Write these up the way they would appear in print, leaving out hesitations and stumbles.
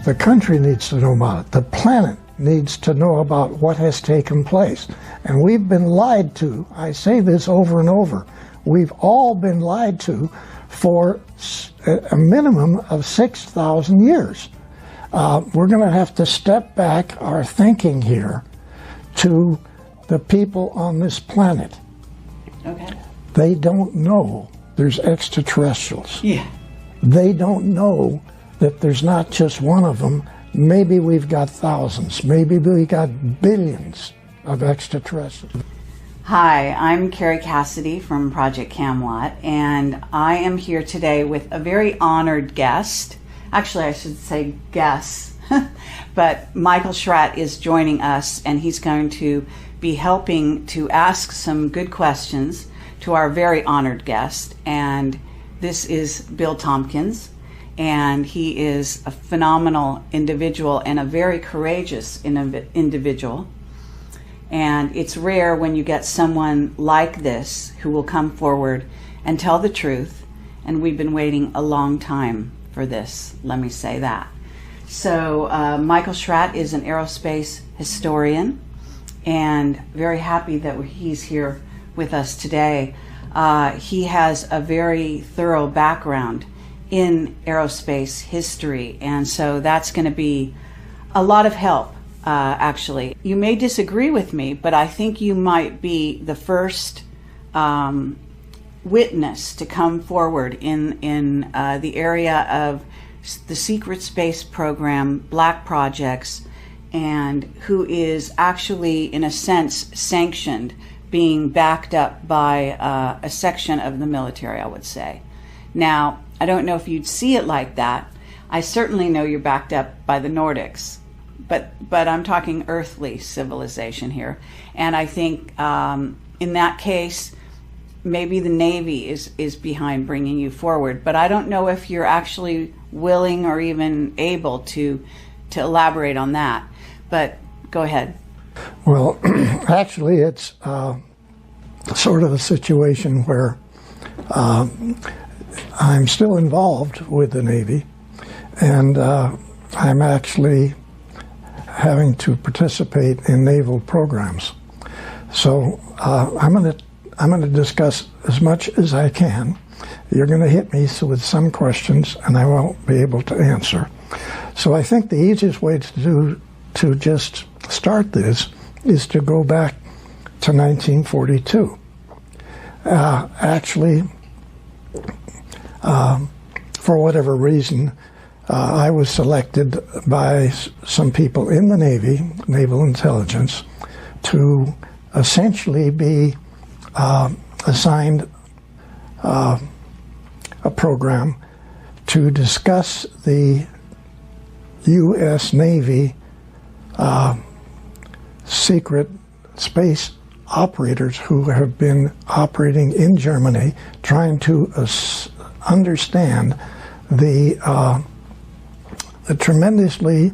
The country needs to know about it. The planet needs to know about what has taken place. And we've been lied to. I say this over and over. We've all been lied to for a minimum of 6,000 years. We're going to have to step back our thinking here to the people on this planet. Okay. They don't know there's extraterrestrials. Yeah. They don't know that there's not just one of them. Maybe we've got thousands. Maybe we got billions of extraterrestrials. Hi, I'm Carrie Cassidy from Project Camelot, and I am here today with a very honored guest. Actually, I should say guest, but Michael Schratt is joining us, and he's going to be helping to ask some good questions to our very honored guest. And this is Bill Tompkins, and he is a phenomenal individual and a very courageous individual. And it's rare when you get someone like this who will come forward and tell the truth, and we've been waiting a long time for this, let me say that. So Michael Schratt is an aerospace historian, and very happy that he's here with us today. He has a very thorough background in aerospace history, and so that's going to be a lot of help. Actually, you may disagree with me, but I think you might be the first witness to come forward in the area of the secret space program, black projects, and who is actually, in a sense, sanctioned, being backed up by a section of the military, I would say. Now, I don't know if you'd see it like that. I certainly know you're backed up by the Nordics. But I'm talking earthly civilization here. And I think in that case, maybe the Navy is behind bringing you forward. But I don't know if you're actually willing or even able to elaborate on that. But go ahead. Well, actually, it's sort of a situation where I'm still involved with the Navy, and I'm actually having to participate in naval programs. So I'm going to discuss as much as I can. You're going to hit me with some questions, and I won't be able to answer. So I think the easiest way to just start this is to go back to 1942. Actually, for whatever reason, I was selected by some people in the Navy, Naval Intelligence, to essentially be assigned a program to discuss the U.S. Navy secret space operators who have been operating in Germany, trying to understand the tremendously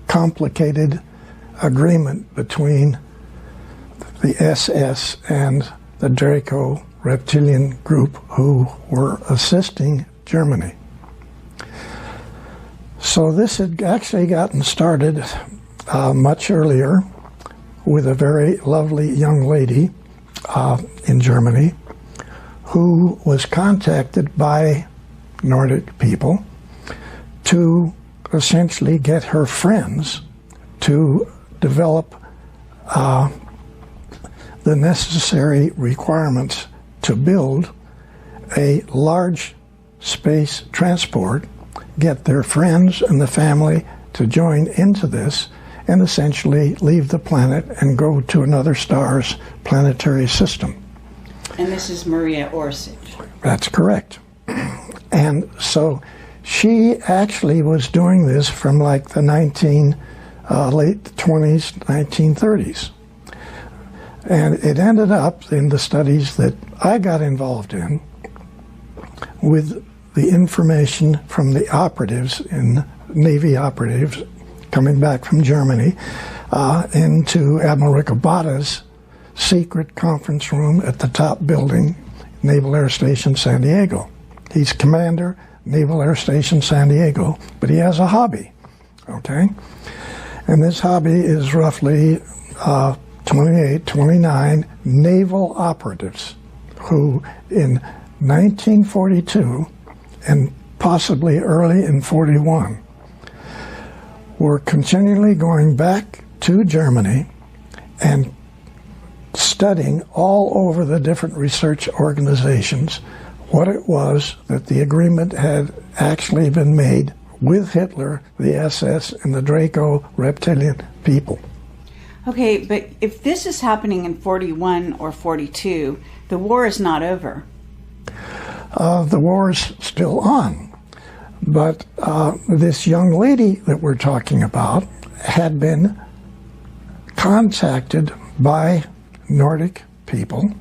complicated agreement between the SS and the Draco reptilian group who were assisting Germany. So this had actually gotten started much earlier with a very lovely young lady in Germany who was contacted by Nordic people to essentially get her friends to develop the necessary requirements to build a large space transport, get their friends and the family to join into this, and essentially leave the planet and go to another star's planetary system. And this is Maria Orsic. That's correct. And so she actually was doing this from like the late 20s, 1930s. And it ended up in the studies that I got involved in with the information from the operatives, Navy operatives, coming back from Germany, into Admiral Ricobata's secret conference room at the top building, Naval Air Station San Diego. He's commander, Naval Air Station San Diego, but he has a hobby. Okay? And this hobby is roughly 28, 29 naval operatives who in 1942 and possibly early in 41 were continually going back to Germany and studying all over the different research organizations what it was that the agreement had actually been made with Hitler, the SS, and the Draco reptilian people. Okay, but if this is happening in 41 or 42, the war is not over. The war is still on. But this young lady that we're talking about had been contacted by Nordic people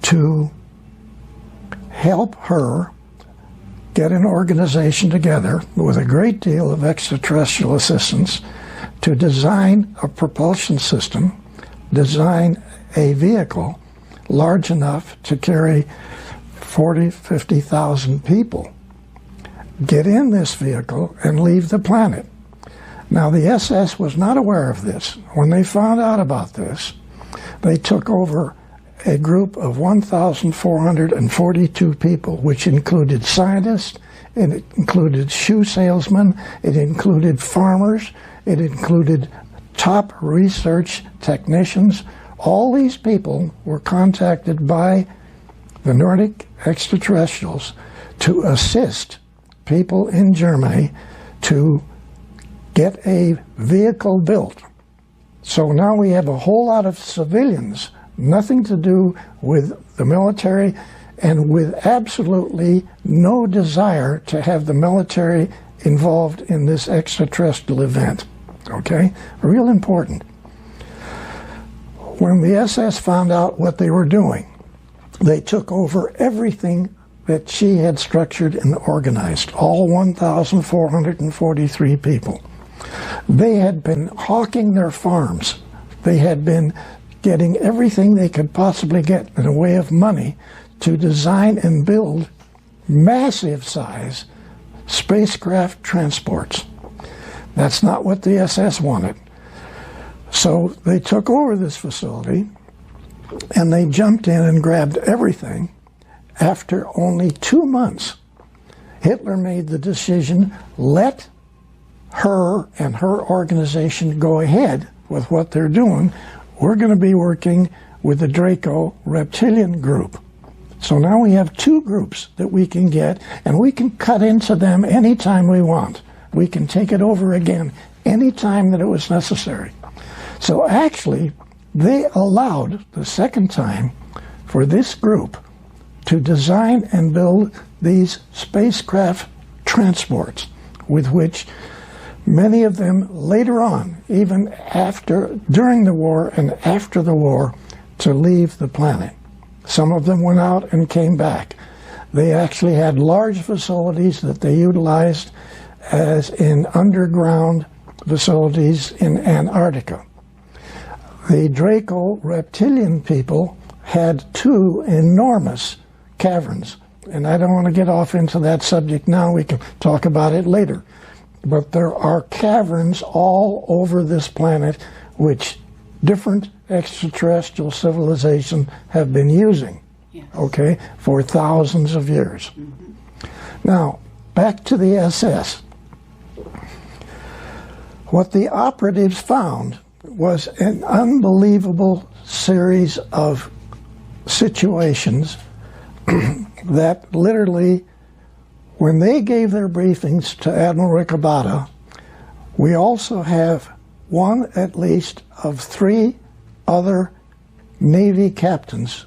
to help her get an organization together with a great deal of extraterrestrial assistance to design a propulsion system, design a vehicle large enough to carry 40,000, 50,000 people, get in this vehicle and leave the planet. Now, the SS was not aware of this. When they found out about this, they took over a group of 1,442 people, which included scientists, it included shoe salesmen, it included farmers, it included top research technicians. All these people were contacted by the Nordic extraterrestrials to assist people in Germany to get a vehicle built. So now we have a whole lot of civilians, nothing to do with the military, and with absolutely no desire to have the military involved in this extraterrestrial event. Okay? Real important. When the SS found out what they were doing, they took over everything that she had structured and organized, all 1,443 people. They had been hawking their farms. They had been getting everything they could possibly get in the way of money to design and build massive-size spacecraft transports. That's not what the SS wanted. So they took over this facility, and they jumped in and grabbed everything. After only 2 months, Hitler made the decision, let her and her organization go ahead with what they're doing. We're going to be working with the Draco reptilian group. So now we have two groups that we can get, and we can cut into them anytime we want. We can take it over again anytime that it was necessary. So actually, they allowed the second time for this group to design and build these spacecraft transports, with which many of them later on, even after, during the war and after the war, to leave the planet. Some of them went out and came back. They actually had large facilities that they utilized as in underground facilities in Antarctica. The Draco reptilian people had two enormous caverns, and I don't want to get off into that subject now. We can talk about it later. But there are caverns all over this planet which different extraterrestrial civilizations have been using, yes, okay, for thousands of years. Mm-hmm. Now, back to the SS. What the operatives found was an unbelievable series of situations that literally, when they gave their briefings to Admiral Ricabata, we also have one at least of 3 other Navy captains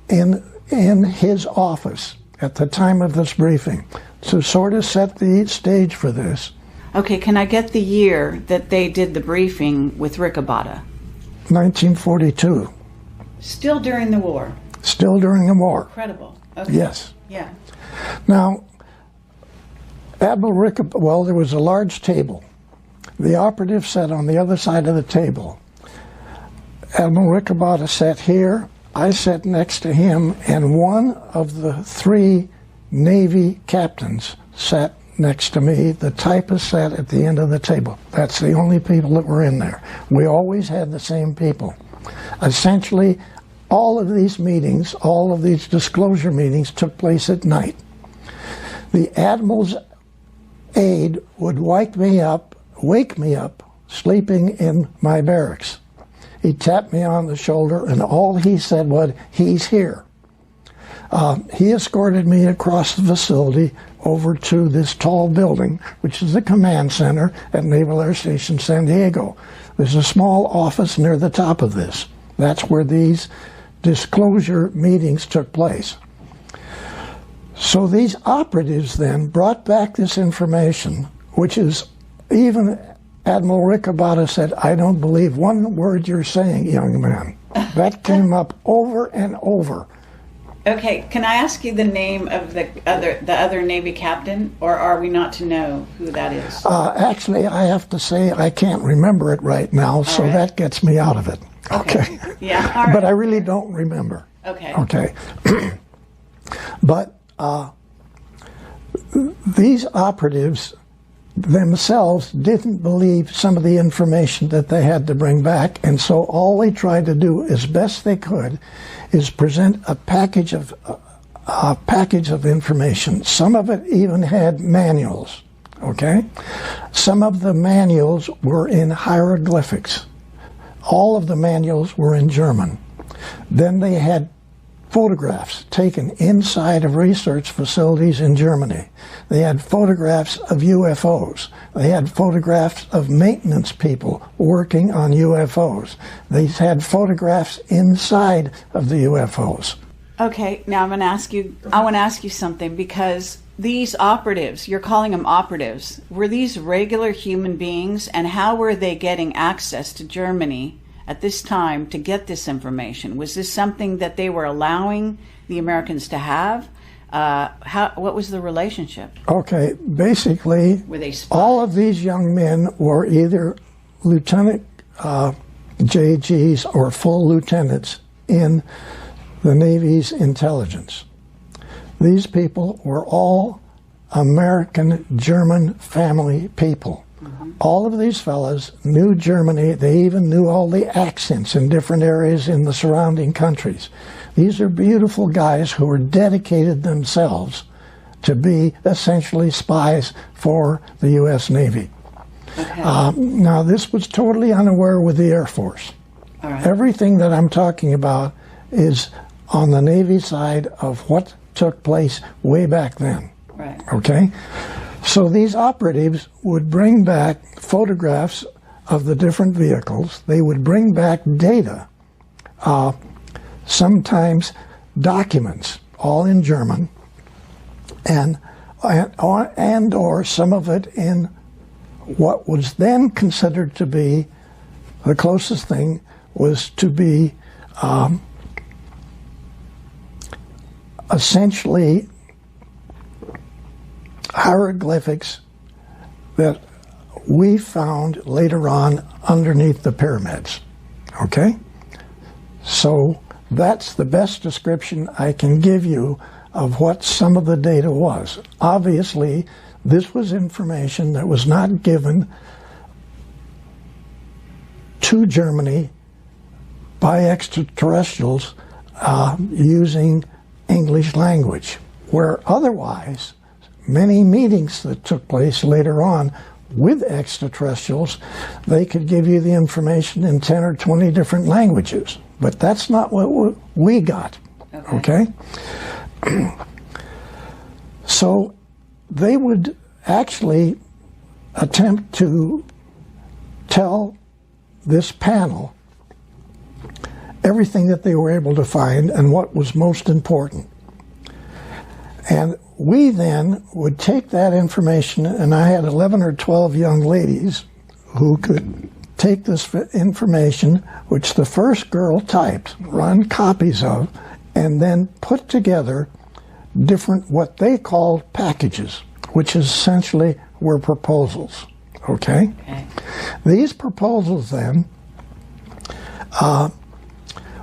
in his office at the time of this briefing to sort of set the stage for this. Okay, can I get the year that they did the briefing with Ricabata? 1942. Still during the war? Still during the war. Incredible. Okay. Yes. Yeah. Now, Admiral Ricabata, well, there was a large table. The operative sat on the other side of the table. Admiral Ricabata sat here, I sat next to him, and one of the 3 Navy captains sat next to me, the typist sat at the end of the table. That's the only people that were in there. We always had the same people. Essentially, all of these meetings, all of these disclosure meetings took place at night. The admiral's aide would wake me up, sleeping in my barracks. He tapped me on the shoulder, and all he said was, "He's here." He escorted me across the facility over to this tall building, which is the command center at Naval Air Station San Diego. There's a small office near the top of this. That's where these disclosure meetings took place. So these operatives then brought back this information, which is, even Admiral Riccabata said, "I don't believe one word you're saying, young man." That came up over and over. Okay, can I ask you the name of the other Navy captain, or are we not to know who that is? Actually, I have to say I can't remember it right now, so that gets me out of it. Okay. Yeah. All right. But I really don't remember. Okay. Okay. But these operatives themselves didn't believe some of the information that they had to bring back, and so all they tried to do as best they could is present a package of information. Some of it even had manuals. Okay, some of the manuals were in hieroglyphics. All of the manuals were in German. Then they had photographs taken inside of research facilities in Germany. They had photographs of UFOs. They had photographs of maintenance people working on UFOs. They had photographs inside of the UFOs. Okay, now I want to ask you something, because these operatives, you're calling them operatives, were these regular human beings, and how were they getting access to Germany at this time to get this information? Was this something that they were allowing the Americans to have? What was the relationship? Okay, basically, Were they spies? all of these young men were either lieutenant JGs or full lieutenants in the Navy's intelligence. These people were all American-German family people. All of these fellas knew Germany. They even knew all the accents in different areas in the surrounding countries. These are beautiful guys who were dedicated themselves to be essentially spies for the U.S. Navy. Okay. Now, this was totally unaware with the Air Force. All right. Everything that I'm talking about is on the Navy side of what took place way back then. Right. Okay? So these operatives would bring back photographs of the different vehicles. They would bring back data, sometimes documents, all in German, and or some of it in what was then considered to be the closest thing was to be essentially hieroglyphics that we found later on underneath the pyramids. Okay? So that's the best description I can give you of what some of the data was. Obviously, this was information that was not given to Germany by extraterrestrials using English language, where otherwise many meetings that took place later on with extraterrestrials, they could give you the information in 10 or 20 different languages. But that's not what we got, okay? So they would actually attempt to tell this panel everything that they were able to find and what was most important. And we then would take that information, and I had 11 or 12 young ladies who could take this information, which the first girl typed, run copies of, and then put together different, what they called packages, which essentially were proposals, okay? These proposals then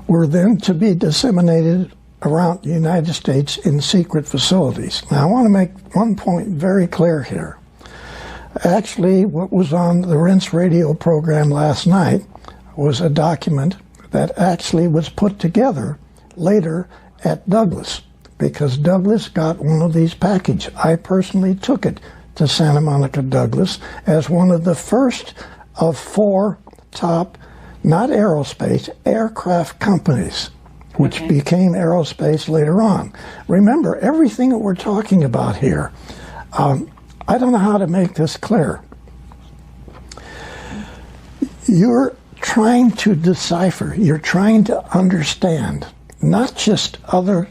were then to be disseminated around the United States in secret facilities. Now, I want to make one point very clear here. Actually, what was on the Rinse radio program last night was a document that actually was put together later at Douglas, because Douglas got one of these packages. I personally took it to Santa Monica Douglas as one of the first of 4 top, not aerospace, aircraft companies, which became aerospace later on. Remember, everything that we're talking about here, I don't know how to make this clear. You're trying to decipher, you're trying to understand, not just other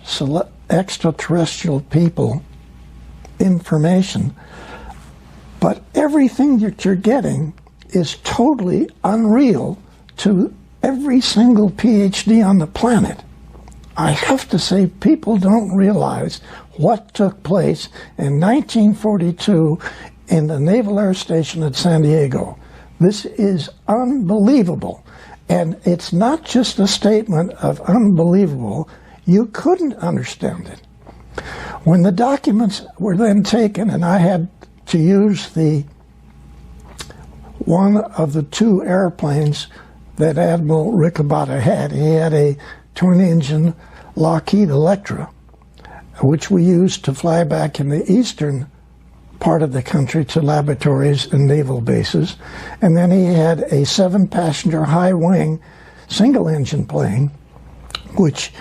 extraterrestrial people information, but everything that you're getting is totally unreal to every single PhD on the planet. I have to say, people don't realize what took place in 1942 in the Naval Air Station at San Diego. This is unbelievable. And it's not just a statement of unbelievable. You couldn't understand it. When the documents were then taken, and I had to use one of the 2 airplanes that Admiral Riccobotta had. He had a twin-engine Lockheed Electra, which we used to fly back in the eastern part of the country to laboratories and naval bases. And then he had a 7-passenger high-wing single-engine plane, which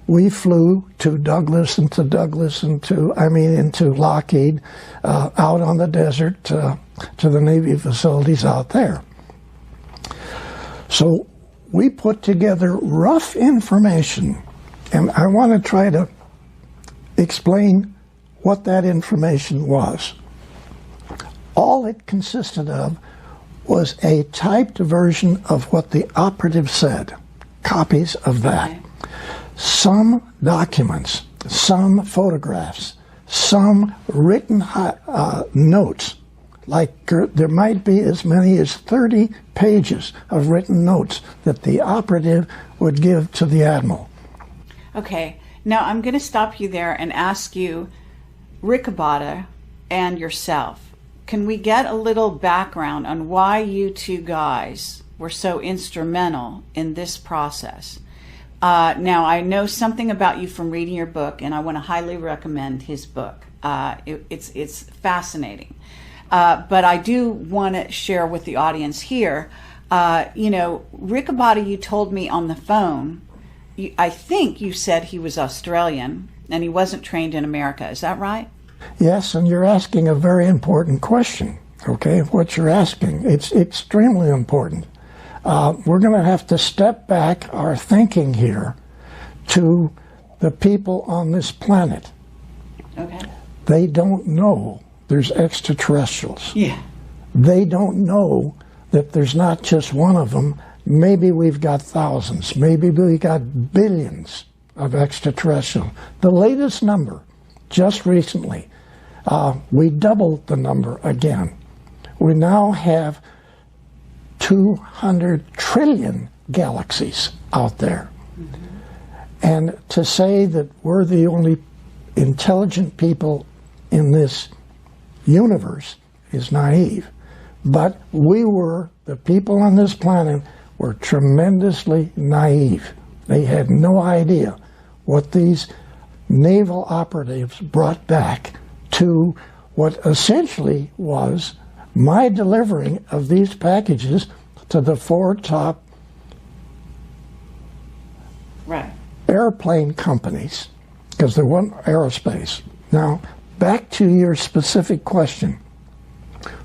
we flew to Douglas and into Lockheed, out on the desert to the Navy facilities out there. So we put together rough information, and I want to try to explain what that information was. All it consisted of was a typed version of what the operative said, copies of that. Okay. Some documents, some photographs, some written notes, like there might be as many as 30 pages of written notes that the operative would give to the admiral. Okay, now I'm going to stop you there and ask you, Riccobotta and yourself, can we get a little background on why you 2 guys were so instrumental in this process? Now, I know something about you from reading your book, and I want to highly recommend his book. It's fascinating. But I do want to share with the audience here, Riccobotta, you told me on the phone, I think you said he was Australian, and he wasn't trained in America. Is that right? Yes, and you're asking a very important question, okay, what you're asking. It's extremely important. We're going to have to step back our thinking here to the people on this planet. Okay. They don't know there's extraterrestrials. Yeah. They don't know that there's not just one of them. Maybe we've got thousands. Maybe we've got billions of extraterrestrials. The latest number, just recently, we doubled the number again. We now have 200 trillion galaxies out there. Mm-hmm. And to say that we're the only intelligent people in this universe is naive. But the people on this planet were tremendously naive. They had no idea what these naval operatives brought back to what essentially was my delivering of these packages to the 4 top airplane companies, because there wasn't aerospace. Now, back to your specific question.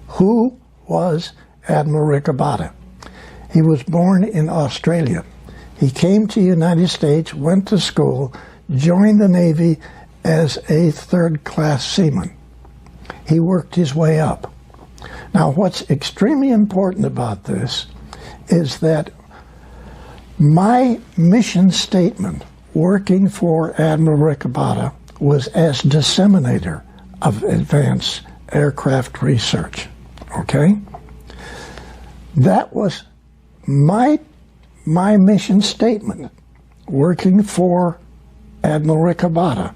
Who was Admiral Riccobotta? He was born in Australia. He came to the United States, went to school, joined the Navy as a 3rd-class seaman. He worked his way up. Now, what's extremely important about this is that my mission statement working for Admiral Riccobotta was as disseminator of advanced aircraft research, okay? That was my mission statement working for Admiral Ricabata,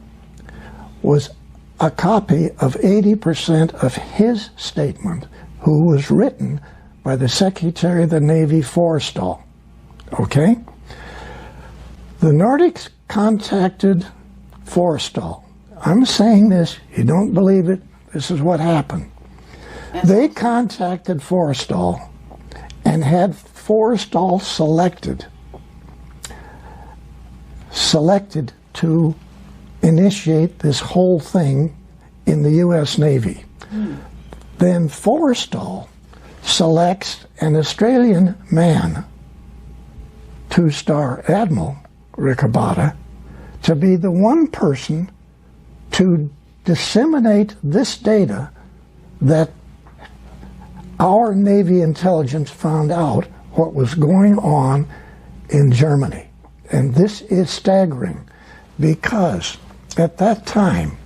was a copy of 80% of his statement, who was written by the Secretary of the Navy Forrestal. Okay? The Nordics contacted Forrestal. I'm saying this, you don't believe it, this is what happened. They contacted Forrestal and had Forrestal selected to initiate this whole thing in the U.S. Navy. Then Forrestal selects an Australian man, two-star Admiral Ricabata, to be the one person to disseminate this data that our Navy intelligence found out what was going on in Germany. And this is staggering because at that time,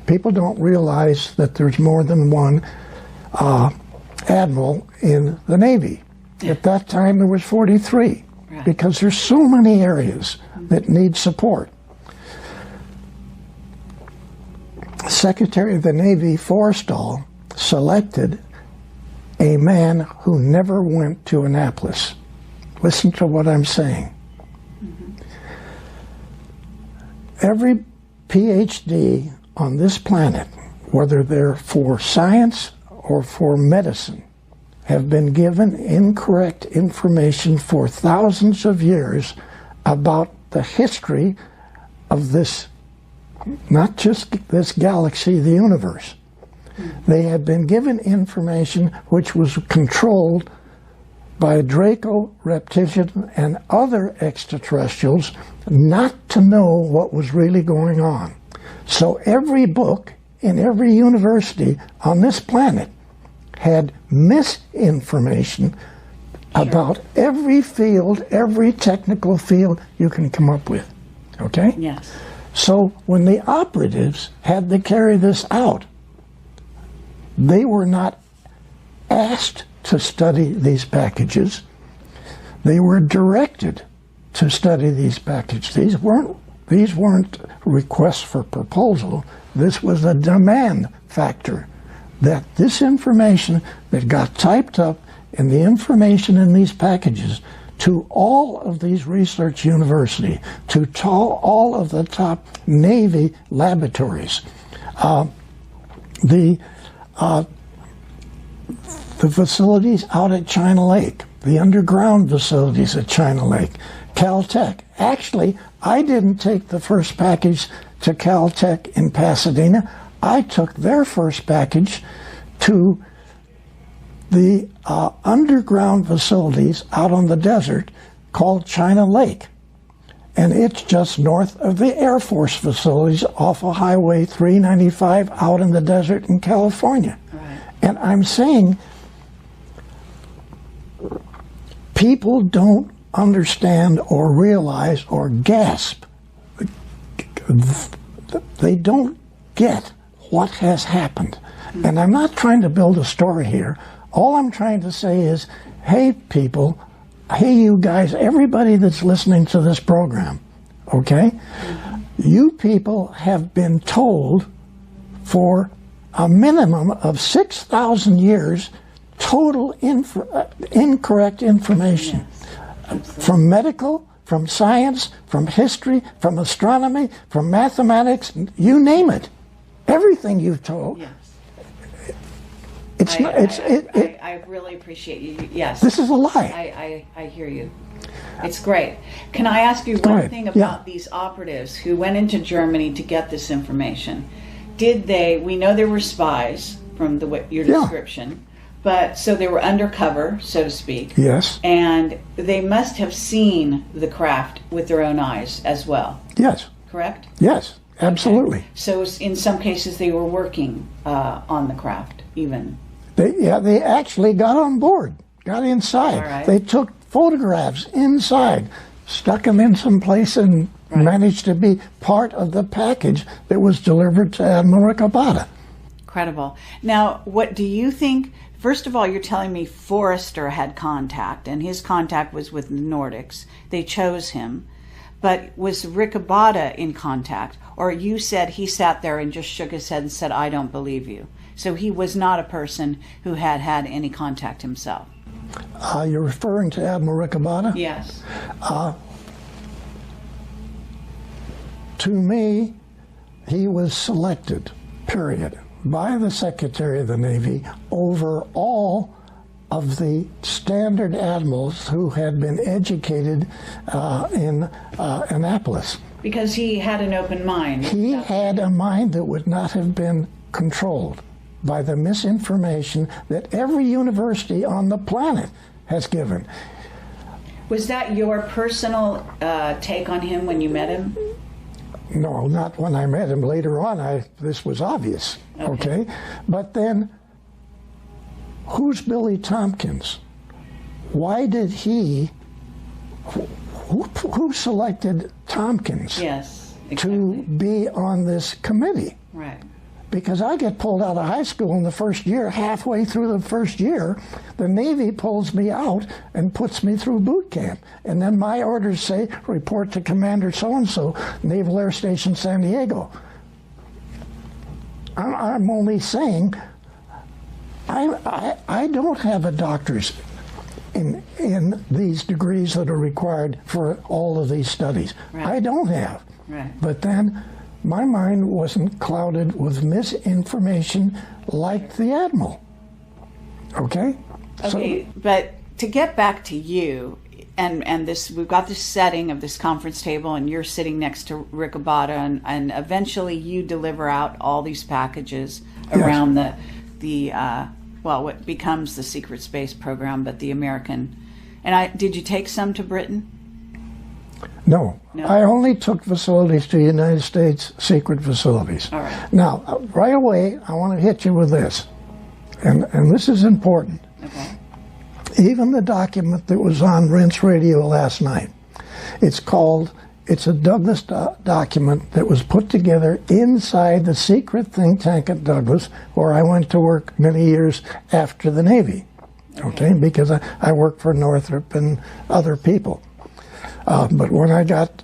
people don't realize that there's more than one admiral in the Navy. At that time, there was 43 because there's so many areas that need support. Secretary of the Navy Forrestal selected a man who never went to Annapolis. Listen to what I'm saying. Every PhD on this planet, whether they're for science or for medicine, have been given incorrect information for thousands of years about the history of this, not just this galaxy, the universe. They had been given information which was controlled by Draco reptilian and other extraterrestrials not to know what was really going on. So every book in every university on this planet had misinformation about every field, every technical field you can come up with. Okay? Yes. So when the operatives had to carry this out, they were not asked to study these packages. They were directed to study these packages. These weren't requests for proposal. This was a demand factor that this information that got typed up and the information in these packages to all of these research universities, to all of the top Navy laboratories, the facilities out at China Lake, the underground facilities at China Lake, Caltech. Actually, I didn't take the first package to Caltech in Pasadena. I took their first package to the underground facilities out on the desert called China Lake. And it's just north of the Air Force facilities off of Highway 395 out in the desert in California. Right. And I'm saying people don't understand or realize or gasp. They don't get what has happened. And I'm not trying to build a story here. All I'm trying to say is, hey people, hey you guys, everybody that's listening to this program, okay? You people have been told for a minimum of 6,000 years total incorrect information. Yes, from medical, from science, from history, from astronomy, from mathematics, you name it. Everything you've told. Yes. I really appreciate you. Yes. This is a lie. I hear you. It's great. Can I ask you one thing about these operatives who went into Germany to get this information? We know they were spies from your description, but so they were undercover, so to speak. Yes. And they must have seen the craft with their own eyes as well. Yes. Correct? Yes, absolutely. Okay. So in some cases they were working on the craft even. They actually got on board, got inside. Right. They took photographs inside, stuck them in some place, and managed to be part of the package that was delivered to Admiral Ricabata. Incredible. Now, what do you think? First of all, you're telling me Forrester had contact, and his contact was with the Nordics. They chose him. But was Rick Abada in contact? Or you said he sat there and just shook his head and said, I don't believe you. So he was not a person who had had any contact himself. You're referring to Admiral Rick Abada? Yes. To me, he was selected, period, by the Secretary of the Navy over all of the standard admirals who had been educated in Annapolis. Because he had an open mind. He had a mind that would not have been controlled by the misinformation that every university on the planet has given. Was that your personal take on him when you met him? No, not when I met him. Later on, this was obvious, okay? But then, who's Billy Tompkins? Why did he, who selected Tompkins to be on this committee? Right. Because I get pulled out of high school in the first year, halfway through the first year, the Navy pulls me out and puts me through boot camp. And then my orders say, report to Commander so-and-so, Naval Air Station San Diego. I'm only saying, I don't have a doctor's in these degrees that are required for all of these studies. Right. I don't have. Right. But then, my mind wasn't clouded with misinformation like the Admiral. Okay? Okay, so, but to get back to you, and this, we've got this setting of this conference table, and you're sitting next to Rick Abada, and eventually you deliver out all these packages around the well, what becomes the secret space program, but the American. And did you take some to Britain? No. I only took facilities to United States secret facilities. All right. Now, right away, I want to hit you with this, and this is important. Okay. Even the document that was on Rinse Radio last night, it's a Douglas document that was put together inside the secret think tank at Douglas, where I went to work many years after the Navy, okay? Because I worked for Northrop and other people. But when I got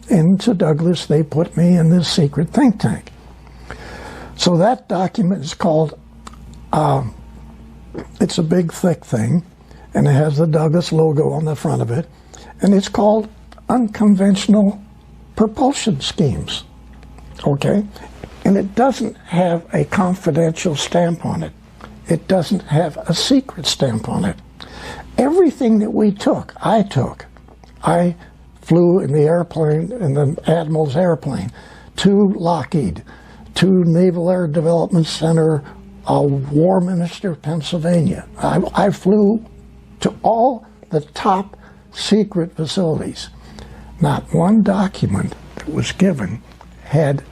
into Douglas, they put me in this secret think tank. So that document is called, it's a big thick thing, and it has the Douglas logo on the front of it, and it's called Unconventional Propulsion Schemes, okay? And it doesn't have a confidential stamp on it. It doesn't have a secret stamp on it. Everything that we took, I took. I flew in the airplane, in the Admiral's airplane, to Lockheed, to Naval Air Development Center, Warminster, Pennsylvania. I flew to all the top secret facilities. Not one document that was given had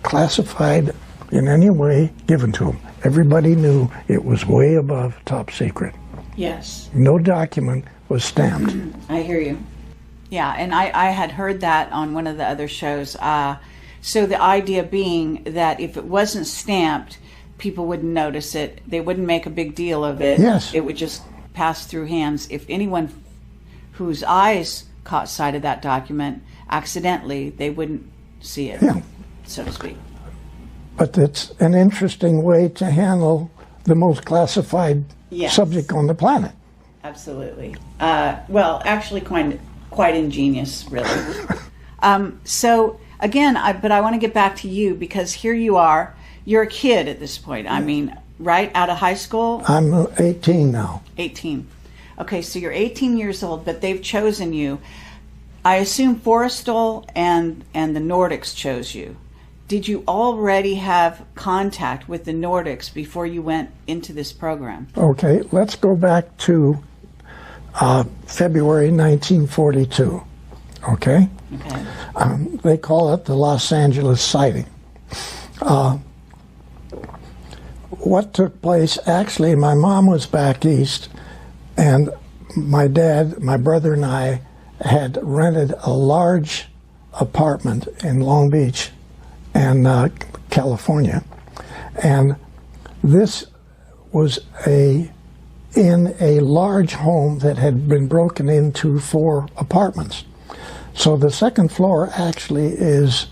classified in any way given to them. Everybody knew it was way above top secret. Yes. No document was stamped. I hear you. Yeah, and I had heard that on one of the other shows. So the idea being that if it wasn't stamped, people wouldn't notice it. They wouldn't make a big deal of it. Yes. It would just pass through hands. If anyone whose eyes caught sight of that document accidentally, they wouldn't see it, so to speak. But it's an interesting way to handle the most classified subject on the planet. Absolutely. Well, actually quite ingenious, really. So again, but I want to get back to you, because here you are. You're a kid at this point. I mean, right out of high school? I'm 18 now. 18. Okay, so you're 18 years old, but they've chosen you. I assume Forrestal and the Nordics chose you. Did you already have contact with the Nordics before you went into this program? Okay, let's go back to February 1942, okay? They call it the Los Angeles sighting. What took place, actually, my mom was back east, and my dad, my brother, and I had rented a large apartment in Long Beach and California, and this was in a large home that had been broken into 4 apartments. So the second floor actually is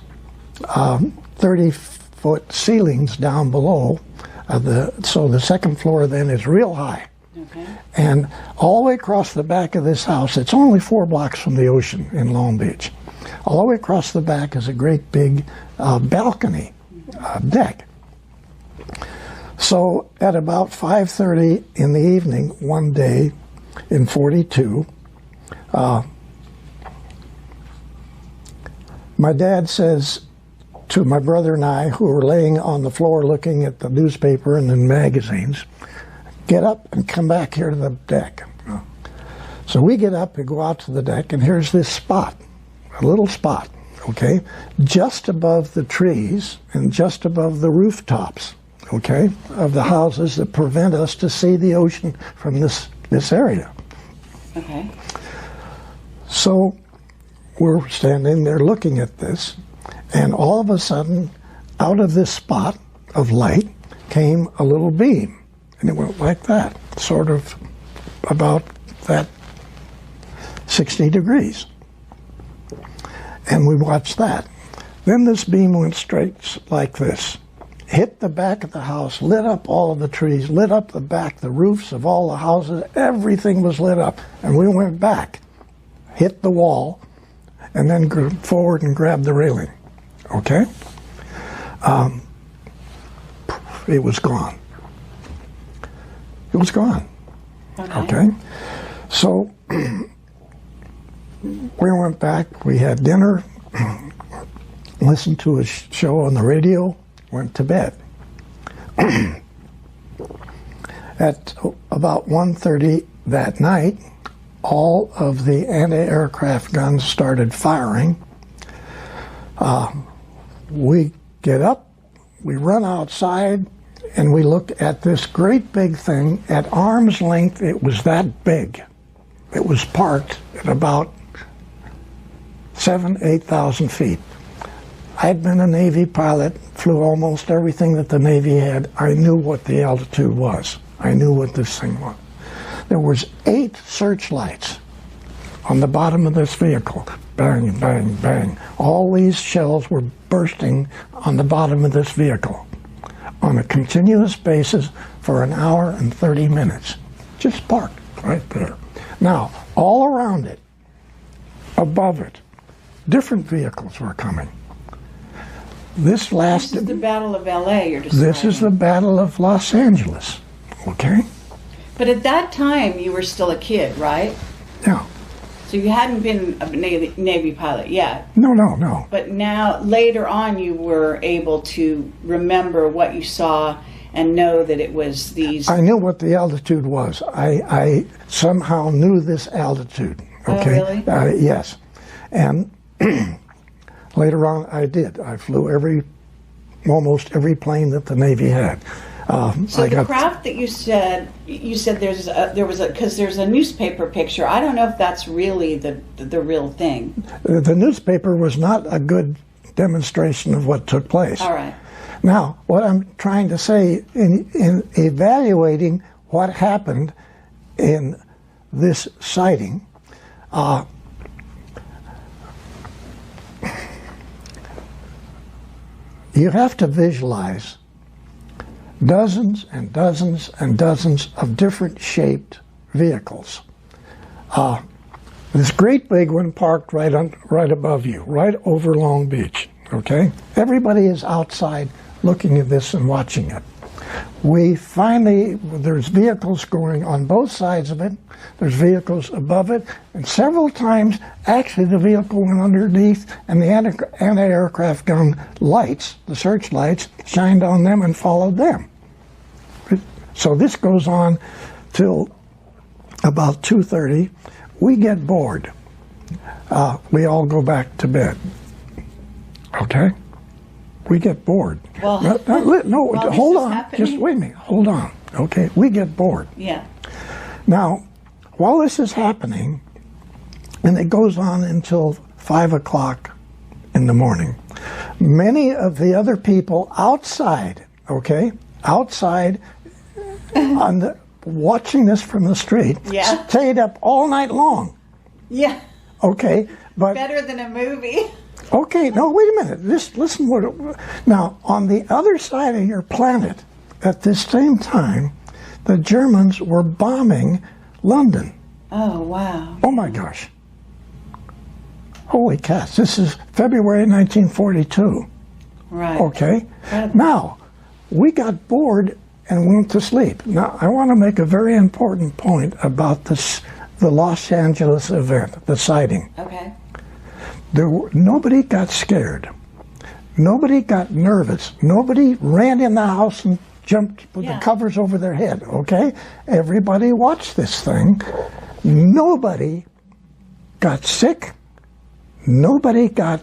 30-foot ceilings down below. So the second floor then is real high. Okay. And all the way across the back of this house, it's only 4 blocks from the ocean in Long Beach. All the way across the back is a great big balcony deck. So at about 5:30 in the evening one day in 42, my dad says to my brother and I, who were laying on the floor looking at the newspaper and the magazines, get up and come back here to the deck. So we get up and go out to the deck, and here's this spot, a little spot, okay, just above the trees and just above the rooftops, okay, of the houses that prevent us to see the ocean from this area. Okay. So we're standing there looking at this, and all of a sudden, out of this spot of light came a little beam. And it went like that, sort of about that 60 degrees. And we watched that. Then this beam went straight like this, hit the back of the house, lit up all of the trees, lit up the back, the roofs of all the houses, everything was lit up. And we went back, hit the wall, and then go forward and grabbed the railing. Okay? It was gone. It was gone. Okay? So we went back, we had dinner, listened to a show on the radio, went to bed. At about 1:30 that night, all of the anti-aircraft guns started firing. We get up, we run outside, and we look at this great big thing. At arm's length, it was that big. It was parked at about 8,000 feet. I'd been a Navy pilot, flew almost everything that the Navy had. I knew what the altitude was. I knew what this thing was. There was 8 searchlights on the bottom of this vehicle. Bang, bang, bang. All these shells were bursting on the bottom of this vehicle on a continuous basis for an hour and 30 minutes. Just parked right there. Now, all around it, above it, different vehicles were coming. This lasted... This is the Battle of L.A. you're describing. This is the Battle of Los Angeles, okay? But at that time, you were still a kid, right? Yeah. So you hadn't been a Navy pilot yet. No. But now, later on, you were able to remember what you saw and know that it was these... I knew what the altitude was. I somehow knew this altitude, okay? Oh, really? Yes. And later on, I did. I flew almost every plane that the Navy had. So the craft that you said there was because there's a newspaper picture. I don't know if that's really the real thing. The newspaper was not a good demonstration of what took place. All right. Now, what I'm trying to say in evaluating what happened in this sighting, you have to visualize dozens and dozens and dozens of different shaped vehicles. This great big one parked right above you, right over Long Beach, okay? Everybody is outside looking at this and watching it. There's vehicles going on both sides of it, there's vehicles above it, and several times, actually the vehicle went underneath and the anti-aircraft gun lights, the searchlights, shined on them and followed them. So this goes on till about 2:30. We get bored. We all go back to bed. Okay? We get bored. Well, hold on. Just wait a minute. Hold on. Okay? We get bored. Yeah. Now, while this is happening, and it goes on until 5 o'clock in the morning, many of the other people outside, okay, outside watching this from the street, yeah, stayed up all night long. Yeah. Okay, But better than a movie. okay, no, wait a minute. Listen now, on the other side of your planet, at this same time, the Germans were bombing London. Oh, wow. Oh, my gosh. Holy cats. This is February 1942. Right. Okay? Now, we got bored and went to sleep. Now, I want to make a very important point about this, the Los Angeles event, the sighting. Okay. Nobody got scared. Nobody got nervous. Nobody ran in the house and jumped with the covers over their head, okay? Everybody watched this thing. Nobody got sick. Nobody got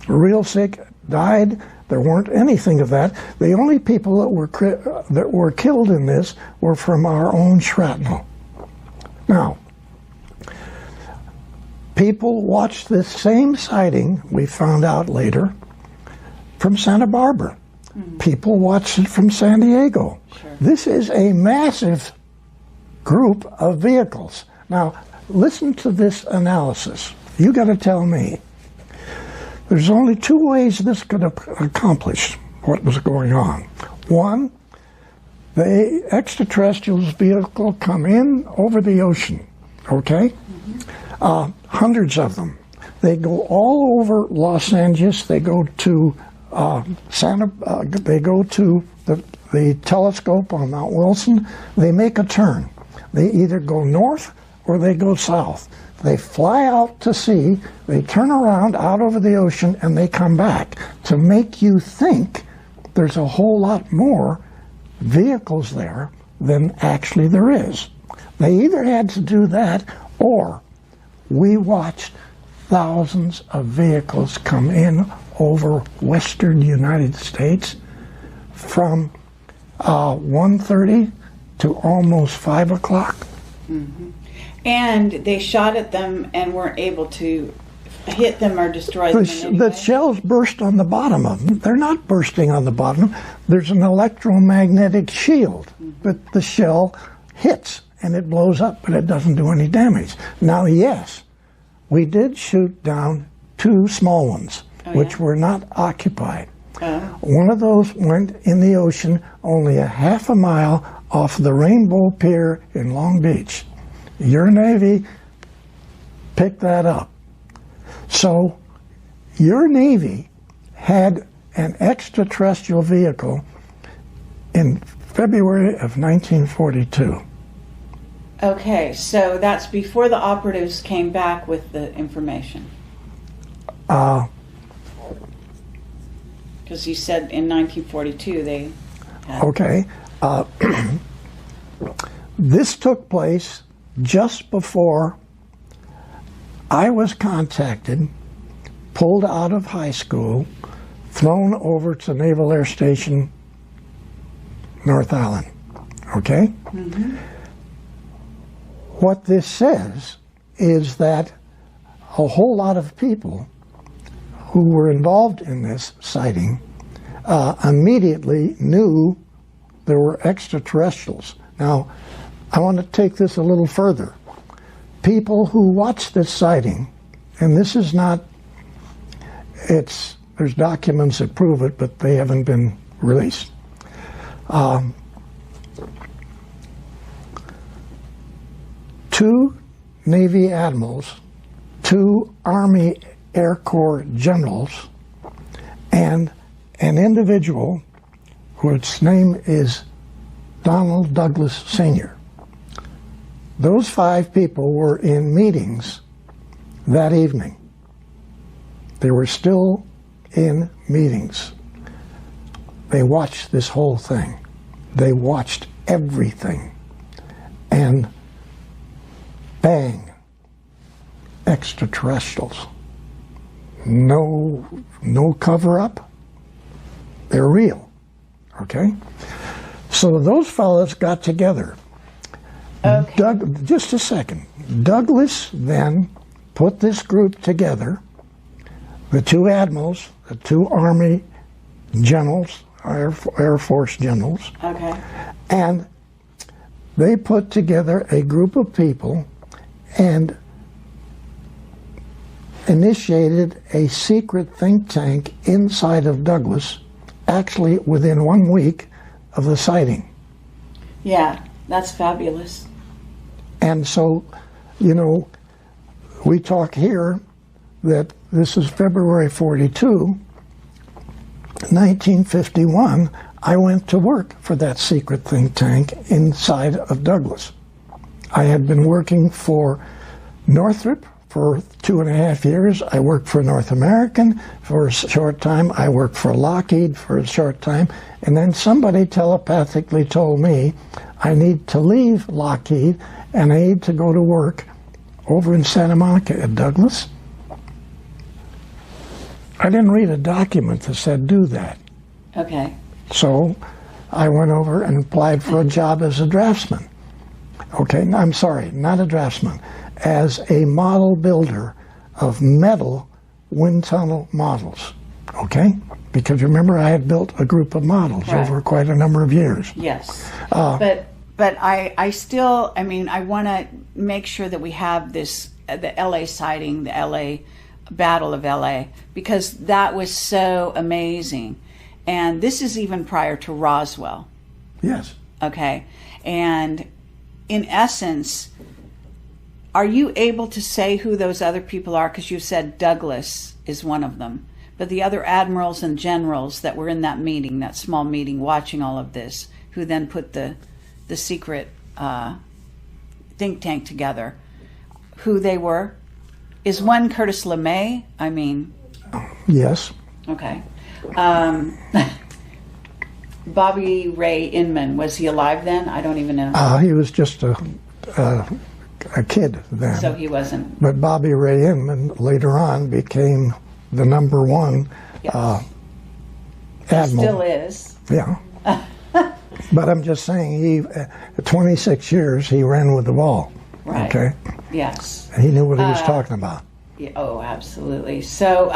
real sick, died. There weren't anything of that. The only people that were killed in this were from our own shrapnel. Now, people watched this same sighting, we found out later, from Santa Barbara. People watched it from San Diego. Sure. This is a massive group of vehicles. Now, listen to this analysis. You got to tell me. There's only two ways this could accomplish what was going on. One, the extraterrestrials vehicle come in over the ocean, okay? Hundreds of them. They go all over Los Angeles. They go to they go to the telescope on Mount Wilson. They make a turn. They either go north or they go south. They fly out to sea, they turn around out over the ocean, and they come back to make you think there's a whole lot more vehicles there than actually there is. They either had to do that, or we watched thousands of vehicles come in over western United States from 1:30 to almost 5 o'clock. Mm-hmm. And they shot at them and weren't able to hit them or destroy them in any way. The shells burst on the bottom of them. They're not bursting on the bottom. There's an electromagnetic shield, but the shell hits and it blows up, but it doesn't do any damage. Now, yes, we did shoot down two small ones, which were not occupied. One of those went in the ocean only a half a mile off the Rainbow Pier in Long Beach. Your Navy picked that up. So your Navy had an extraterrestrial vehicle in February of 1942. Okay, so that's before the operatives came back with the information. Because you said in 1942 they had... Okay. This took place just before I was contacted, pulled out of high school, thrown over to Naval Air Station, North Island. Okay? Mm-hmm. What this says is that a whole lot of people who were involved in this sighting immediately knew there were extraterrestrials. Now, I want to take this a little further. People who watched this sighting, and this is not, there's documents that prove it, but they haven't been released. Two Navy admirals, two Army Air Corps generals, and an individual whose name is Donald Douglas Sr. Those 5 people were in meetings that evening. They were still in meetings. They watched this whole thing. They watched everything. And bang, extraterrestrials. No cover-up. They're real. Okay? So those fellows got together. Okay. Just a second. Douglas then put this group together, the 2 admirals, the 2 Army generals, Air Force generals, okay, and they put together a group of people, and initiated a secret think tank inside of Douglas, actually within 1 week of the sighting. Yeah, that's fabulous. And so, you know, we talk here that this is February 42. 1951, I went to work for that secret think tank inside of Douglas. I had been working for Northrop for 2.5 years. I worked for North American for a short time. I worked for Lockheed for a short time. And then somebody telepathically told me I need to leave Lockheed and I need to go to work over in Santa Monica at Douglas. I didn't read a document that said do that. Okay. So I went over and applied for a job as a draftsman. Okay, I'm sorry, not a draftsman, as a model builder of metal wind tunnel models. Okay? Because remember, I had built a group of models over quite a number of years. Yes. But I still, I mean, I want to make sure that we have this, the LA sighting, the LA Battle of LA, because that was so amazing. And this is even prior to Roswell. Yes. Okay. And in essence, are you able to say who those other people are? Because you said Douglas is one of them. But the other admirals and generals that were in that meeting, that small meeting, watching all of this, who then put the secret think tank together, who they were? Is one Curtis LeMay? I mean... Yes. Okay. Bobby Ray Inman, was he alive then? I don't even know. He was just a kid then. So he wasn't... But Bobby Ray Inman later on became the #1 admiral. Still is. Yeah. But I'm just saying, he 26 years he ran with the ball. Right. Okay. Yes. And he knew what he was talking about. Yeah, oh, absolutely. So,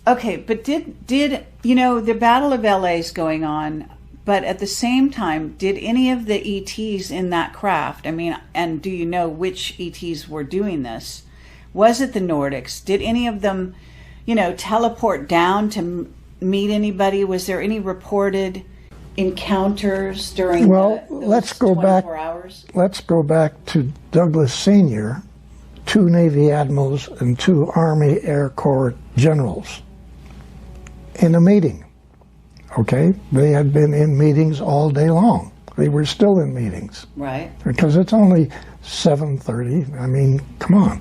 okay, but did you know, the Battle of LA is going on, but at the same time, did any of the ETs in that craft, I mean, and do you know which ETs were doing this? Was it the Nordics? Did any of them, you know, teleport down to meet anybody? Was there any reported encounters during let's go 24 back. hours? Let's go back to Douglas Sr., 2 Navy admirals and 2 Army Air Corps generals in a meeting. Okay, they had been in meetings all day long. They were still in meetings. Right. Because it's only 7:30. I mean, come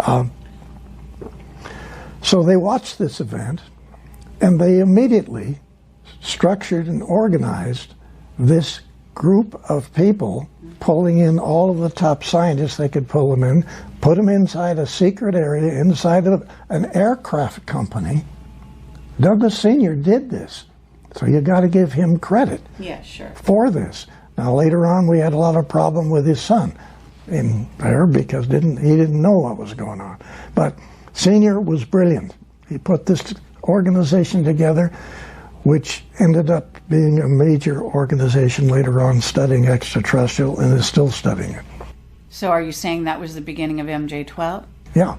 on. So they watched this event, and they immediately structured and organized this group of people, pulling in all of the top scientists they could pull them in, put them inside a secret area, inside of an aircraft company. Douglas Sr. did this, so you got to give him credit for this. Now later on we had a lot of problem with his son in there because he didn't know what was going on. But Sr. was brilliant. He put this organization together, which ended up being a major organization later on studying extraterrestrial and is still studying it. So are you saying that was the beginning of MJ-12? Yeah.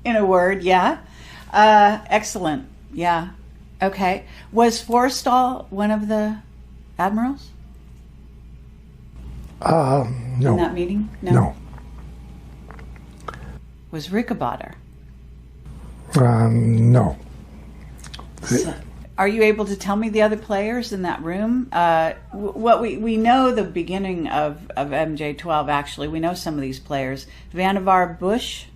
In a word, yeah. Excellent. Yeah. Okay. Was Forrestal one of the admirals? No. In that meeting? No. Was Rickenbacker? No. So, are you able to tell me the other players in that room? What we know the beginning of MJ-12, actually. We know some of these players. Vannevar Bush?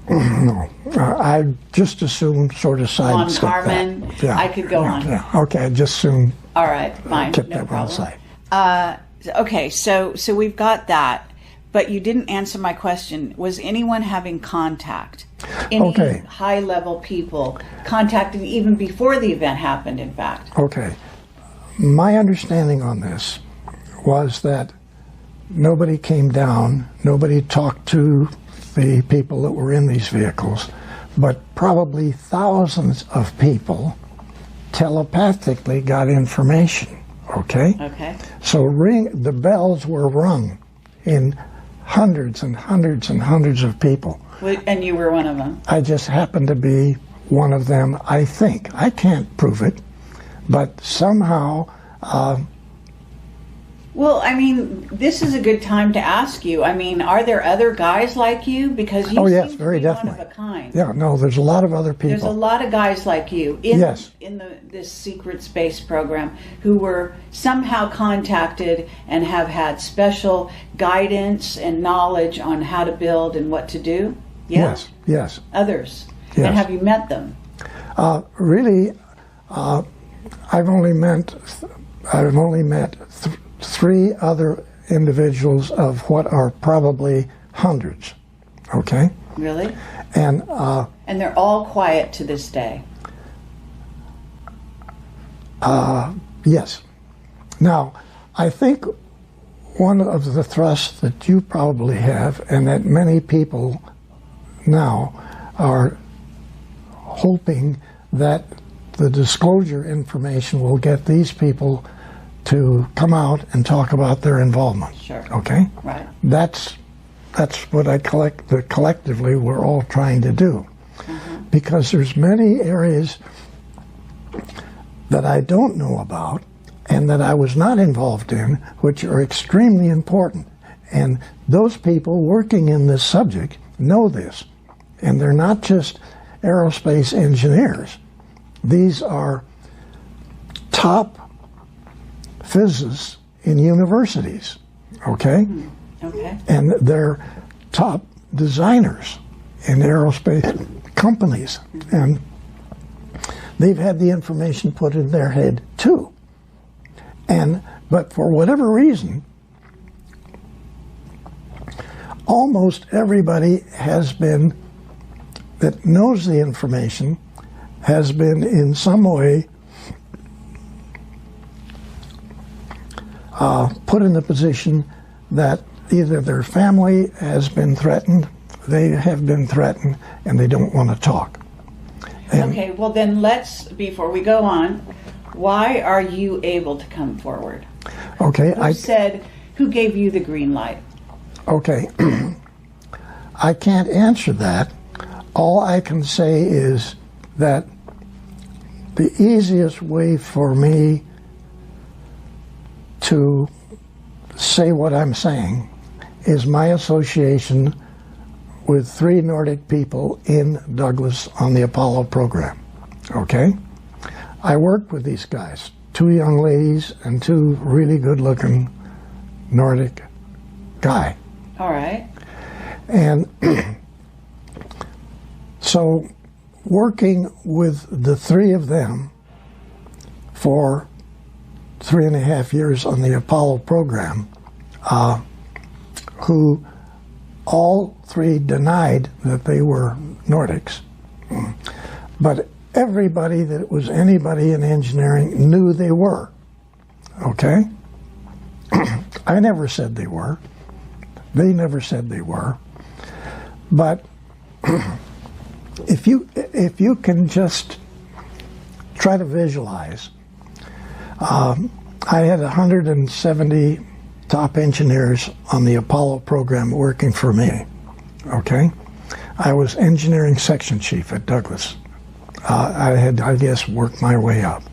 No. I just assume sort of sidestep Von Karman? that. Yeah. I could go on. Yeah. Okay, I just assume. All right, fine. Kept no that problem. one aside. Okay, so we've got that, but you didn't answer my question. Was anyone having contact? Any high-level people contacted even before the event happened, in fact? Okay. My understanding on this was that nobody came down, nobody talked to the people that were in these vehicles, but probably thousands of people telepathically got information, okay? Okay. So the bells were rung in hundreds and hundreds and hundreds of people. And you were one of them. I just happened to be one of them, I think. I can't prove it, but somehow... Well, I mean, this is a good time to ask you. I mean, are there other guys like you? Because you seem to be one of a kind. Yeah, no, there's a lot of other people. There's a lot of guys like you in this secret space program who were somehow contacted and have had special guidance and knowledge on how to build and what to do. Yeah? Yes. Others. Yes. And have you met them? Really, I've only met three other individuals of what are probably hundreds. Okay. Really? And they're all quiet to this day. Yes. Now, I think one of the thrusts that you probably have, and that many people now are hoping that the disclosure information will get these people to come out and talk about their involvement. Sure. Okay? Right. That's what collectively we're all trying to do. Mm-hmm. Because there's many areas that I don't know about and that I was not involved in, which are extremely important. And those people working in this subject know this. And they're not just aerospace engineers. These are top physicists in universities, okay? Okay. And they're top designers in aerospace companies. And they've had the information put in their head too. But for whatever reason, almost everybody that knows the information has been in some way put in the position that either their family has been threatened, they have been threatened, and they don't want to talk. Okay, well then before we go on, why are you able to come forward? Okay. Who gave you the green light? Okay. I can't answer that. All I can say is that the easiest way for me to say what I'm saying is my association with 3 Nordic people in Douglas on the Apollo program. Okay? I worked with these guys, 2 young ladies and 2 really good-looking Nordic guy. All right. And so working with the 3 of them for 3.5 years on the Apollo program, who all 3 denied that they were Nordics, but everybody that was anybody in engineering knew they were. Okay? I never said they were. They never said they were. But if you can just try to visualize, I had 170 top engineers on the Apollo program working for me. Okay? I was engineering section chief at Douglas. I had, I guess, worked my way up.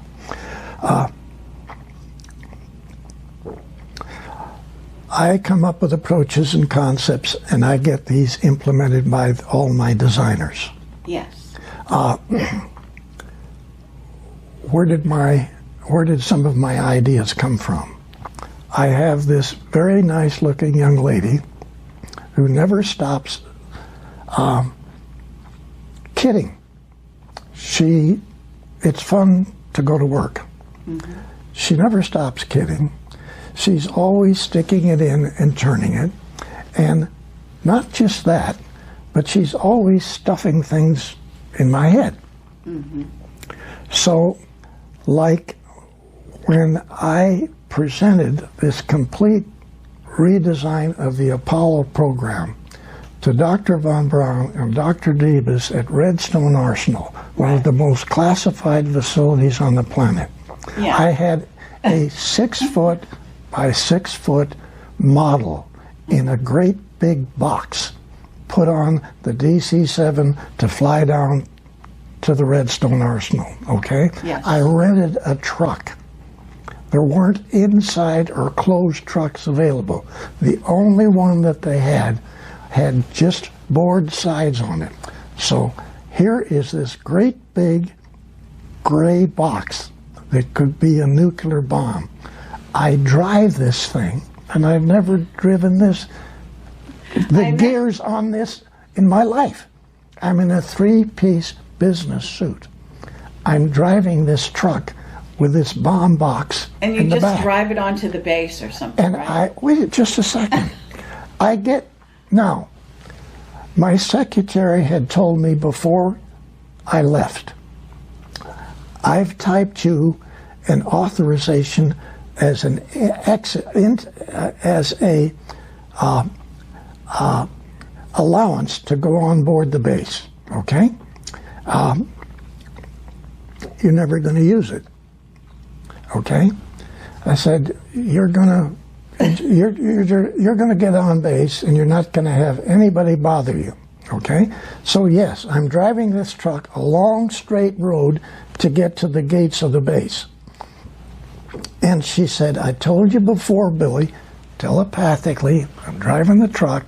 I come up with approaches and concepts, and I get these implemented by all my designers. Yes. Where did some of my ideas come from? I have this very nice-looking young lady who never stops kidding. It's fun to go to work. Mm-hmm. She never stops kidding. She's always sticking it in and turning it. And not just that, but she's always stuffing things in my head. Mm-hmm. So, like when I presented this complete redesign of the Apollo program to Dr. Von Braun and Dr. Debus at Redstone Arsenal, one of the most classified facilities on the planet. Yeah. I had a 6-foot by 6-foot model in a great big box put on the DC-7 to fly down to the Redstone Arsenal, okay? Yes. I rented a truck. There weren't inside or closed trucks available. The only one that they had just board sides on it. So here is this great big gray box that could be a nuclear bomb. I drive this thing, and I've never driven the gears on this in my life. I'm in a three-piece business suit. I'm driving this truck with this bomb box and you in the just back. drive it onto the base or something, And right? wait just a second. Now, my secretary had told me before I left, I've typed you an authorization as an allowance to go on board the base, okay? You're never going to use it, okay? I said, you're gonna get on base and you're not going to have anybody bother you, okay? So yes, I'm driving this truck a long straight road to get to the gates of the base. And she said, I told you before, Billy, telepathically, I'm driving the truck,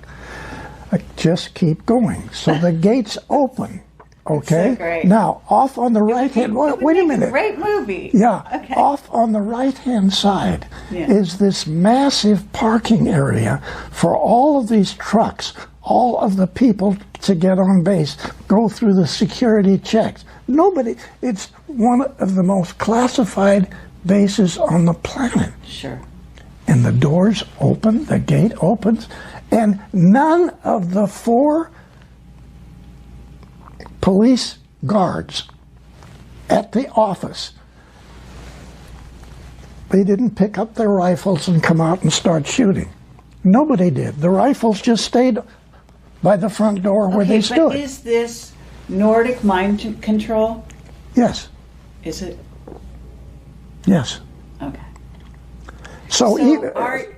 just keep going. So the gates open, okay? So great. Now, off on the right hand, wait a minute. Great movie. Yeah, Okay. off on the right-hand side Yeah. is this massive parking area for all of these trucks, all of the people to get on base, go through the security checks. It's one of the most classified bases on the planet. Sure. And the doors open, the gate opens, and none of the 4 police guards at the office, they didn't pick up their rifles and come out and start shooting. Nobody did. The rifles just stayed by the front door where they stood. But is this Nordic mind control? Yes. Is it? Yes. Okay. So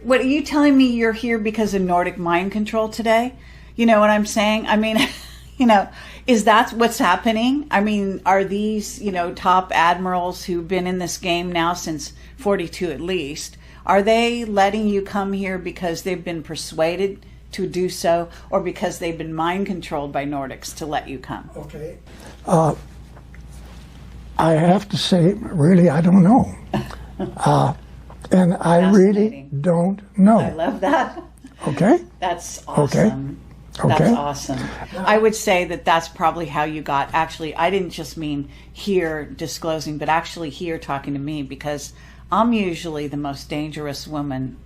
what are you telling me? You're here because of Nordic mind control today? You know what I'm saying? I mean, is that what's happening? I mean, are these, top admirals who've been in this game now since 42 at least, are they letting you come here because they've been persuaded to do so, or because they've been mind controlled by Nordics to let you come? Okay. I have to say, really, I don't know. And I really don't know. I love that. Okay? That's awesome. Okay. That's awesome. I would say that that's probably how you got, actually, I didn't just mean here disclosing, but actually here talking to me, because I'm usually the most dangerous woman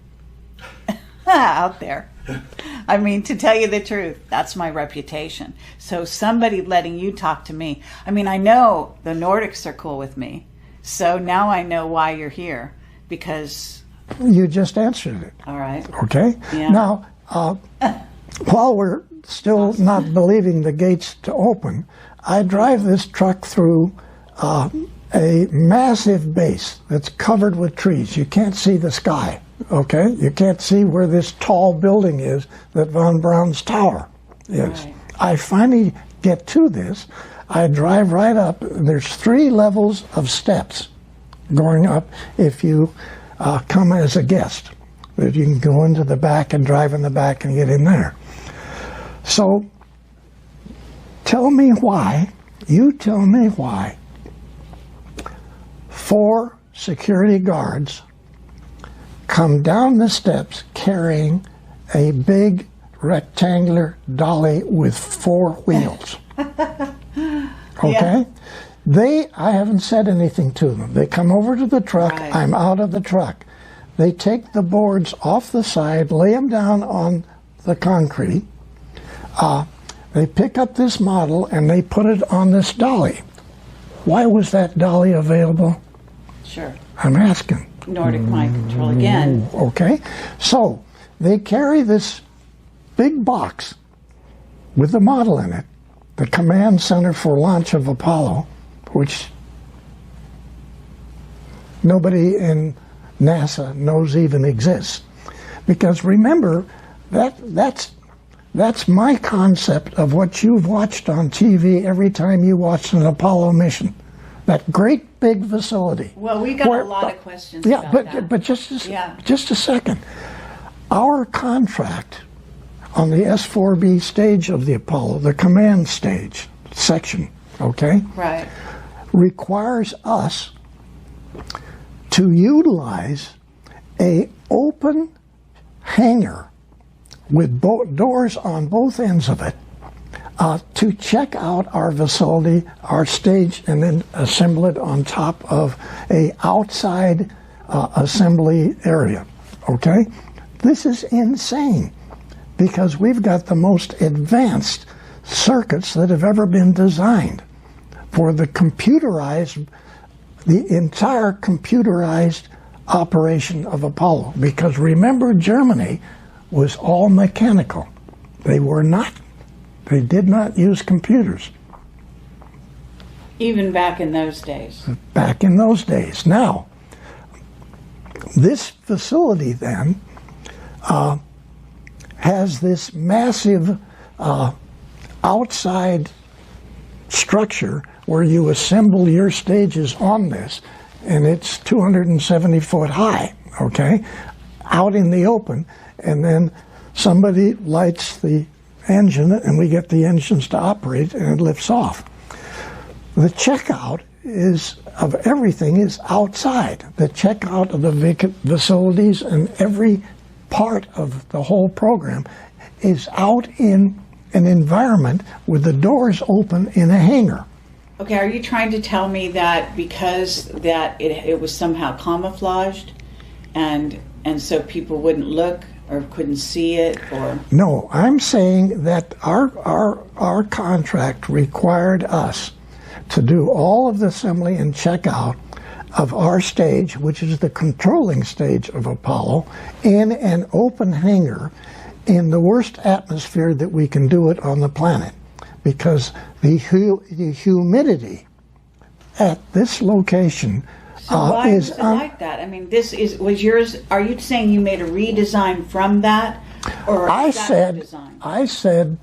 out there. I mean, to tell you the truth, that's my reputation. So somebody letting you talk to me, I mean, I know the Nordics are cool with me. So now I know why you're here, because... You just answered it. All right. Okay? Yeah. Now, while we're still not believing the gates to open, I drive this truck through a massive base that's covered with trees. You can't see the sky, okay? You can't see where this tall building is that Von Braun's tower is. Right. I finally get to this. I drive right up. There's 3 levels of steps going up if you come as a guest. That you can go into the back and drive in the back and get in there. So, tell me why 4 security guards come down the steps carrying a big rectangular dolly with 4 wheels. Okay? Yeah. I haven't said anything to them. They come over to the truck. Right. I'm out of the truck. They take the boards off the side, lay them down on the concrete. They pick up this model and they put it on this dolly. Why was that dolly available? Sure. I'm asking. Nordic mind control again. Okay. So they carry this big box with the model in it, the command center for launch of Apollo, which nobody in NASA knows even exists. Because remember, that's That's my concept of what you've watched on TV every time you watched an Apollo mission. That great big facility. Well, we got a lot of questions about that. But just a second. Our contract on the S-4B stage of the Apollo, the command stage section, okay? Right. Requires us to utilize a open hangar with doors on both ends of it to check out our facility, our stage, and then assemble it on top of a outside assembly area, okay? This is insane because we've got the most advanced circuits that have ever been designed for the entire computerized operation of Apollo. Because remember, Germany was all mechanical. They did not use computers. Even back in those days. Back in those days. Now, this facility then has this massive outside structure where you assemble your stages on this, and it's 270 foot high, okay, out in the open, and then somebody lights the engine and we get the engines to operate and it lifts off. The checkout of everything is outside. The checkout of the facilities and every part of the whole program is out in an environment with the doors open in a hangar. Okay, are you trying to tell me that because that it was somehow camouflaged and so people wouldn't look or couldn't see it, or? No, I'm saying that our contract required us to do all of the assembly and checkout of our stage, which is the controlling stage of Apollo, in an open hangar in the worst atmosphere that we can do it on the planet, because the humidity at this location why is was it like that? I mean, was yours. Are you saying you made a redesign from that, or I said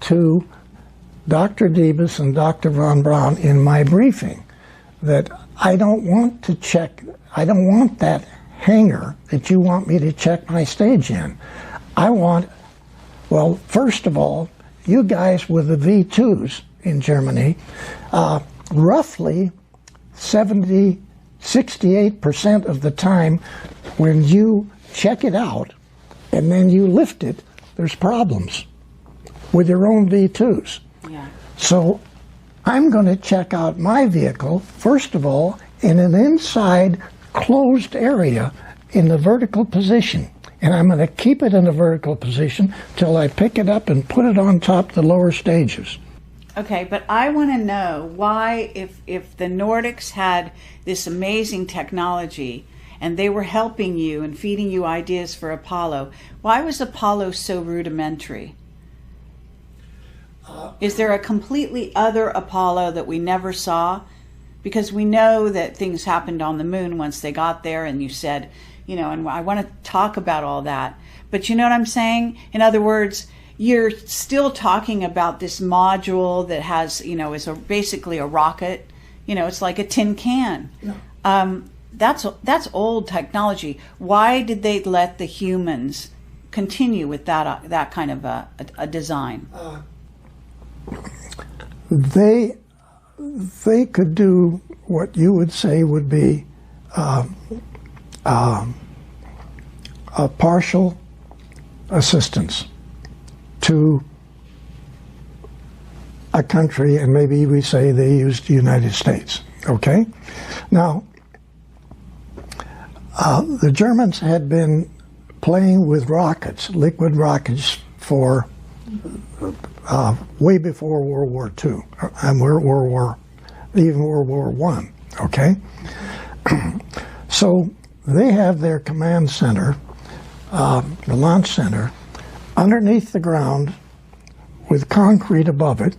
to Dr. Debus and Dr. Von Braun in my briefing that I don't want that hangar that you want me to check my stage in. I want, well, first of all, you guys with the V2s in Germany, roughly 68% of the time when you check it out and then you lift it, there's problems with your own V2s. Yeah. So I'm going to check out my vehicle, first of all, in an inside closed area in the vertical position. And I'm going to keep it in a vertical position till I pick it up and put it on top of the lower stages. Okay, but I want to know why, if the Nordics had this amazing technology and they were helping you and feeding you ideas for Apollo, why was Apollo so rudimentary? Is there a completely other Apollo that we never saw? Because we know that things happened on the moon once they got there, and you said, and I want to talk about all that. But you know what I'm saying? In other words, you're still talking about this module that has, is basically a rocket. It's like a tin can. Yeah. That's old technology. Why did they let the humans continue with that kind of a design? They could do what you would say would be a partial assistance to a country, and maybe we say they used the United States, okay? Now, the Germans had been playing with rockets, liquid rockets, for way before World War II, and even World War I, okay? So they have their command center, the launch center, underneath the ground with concrete above it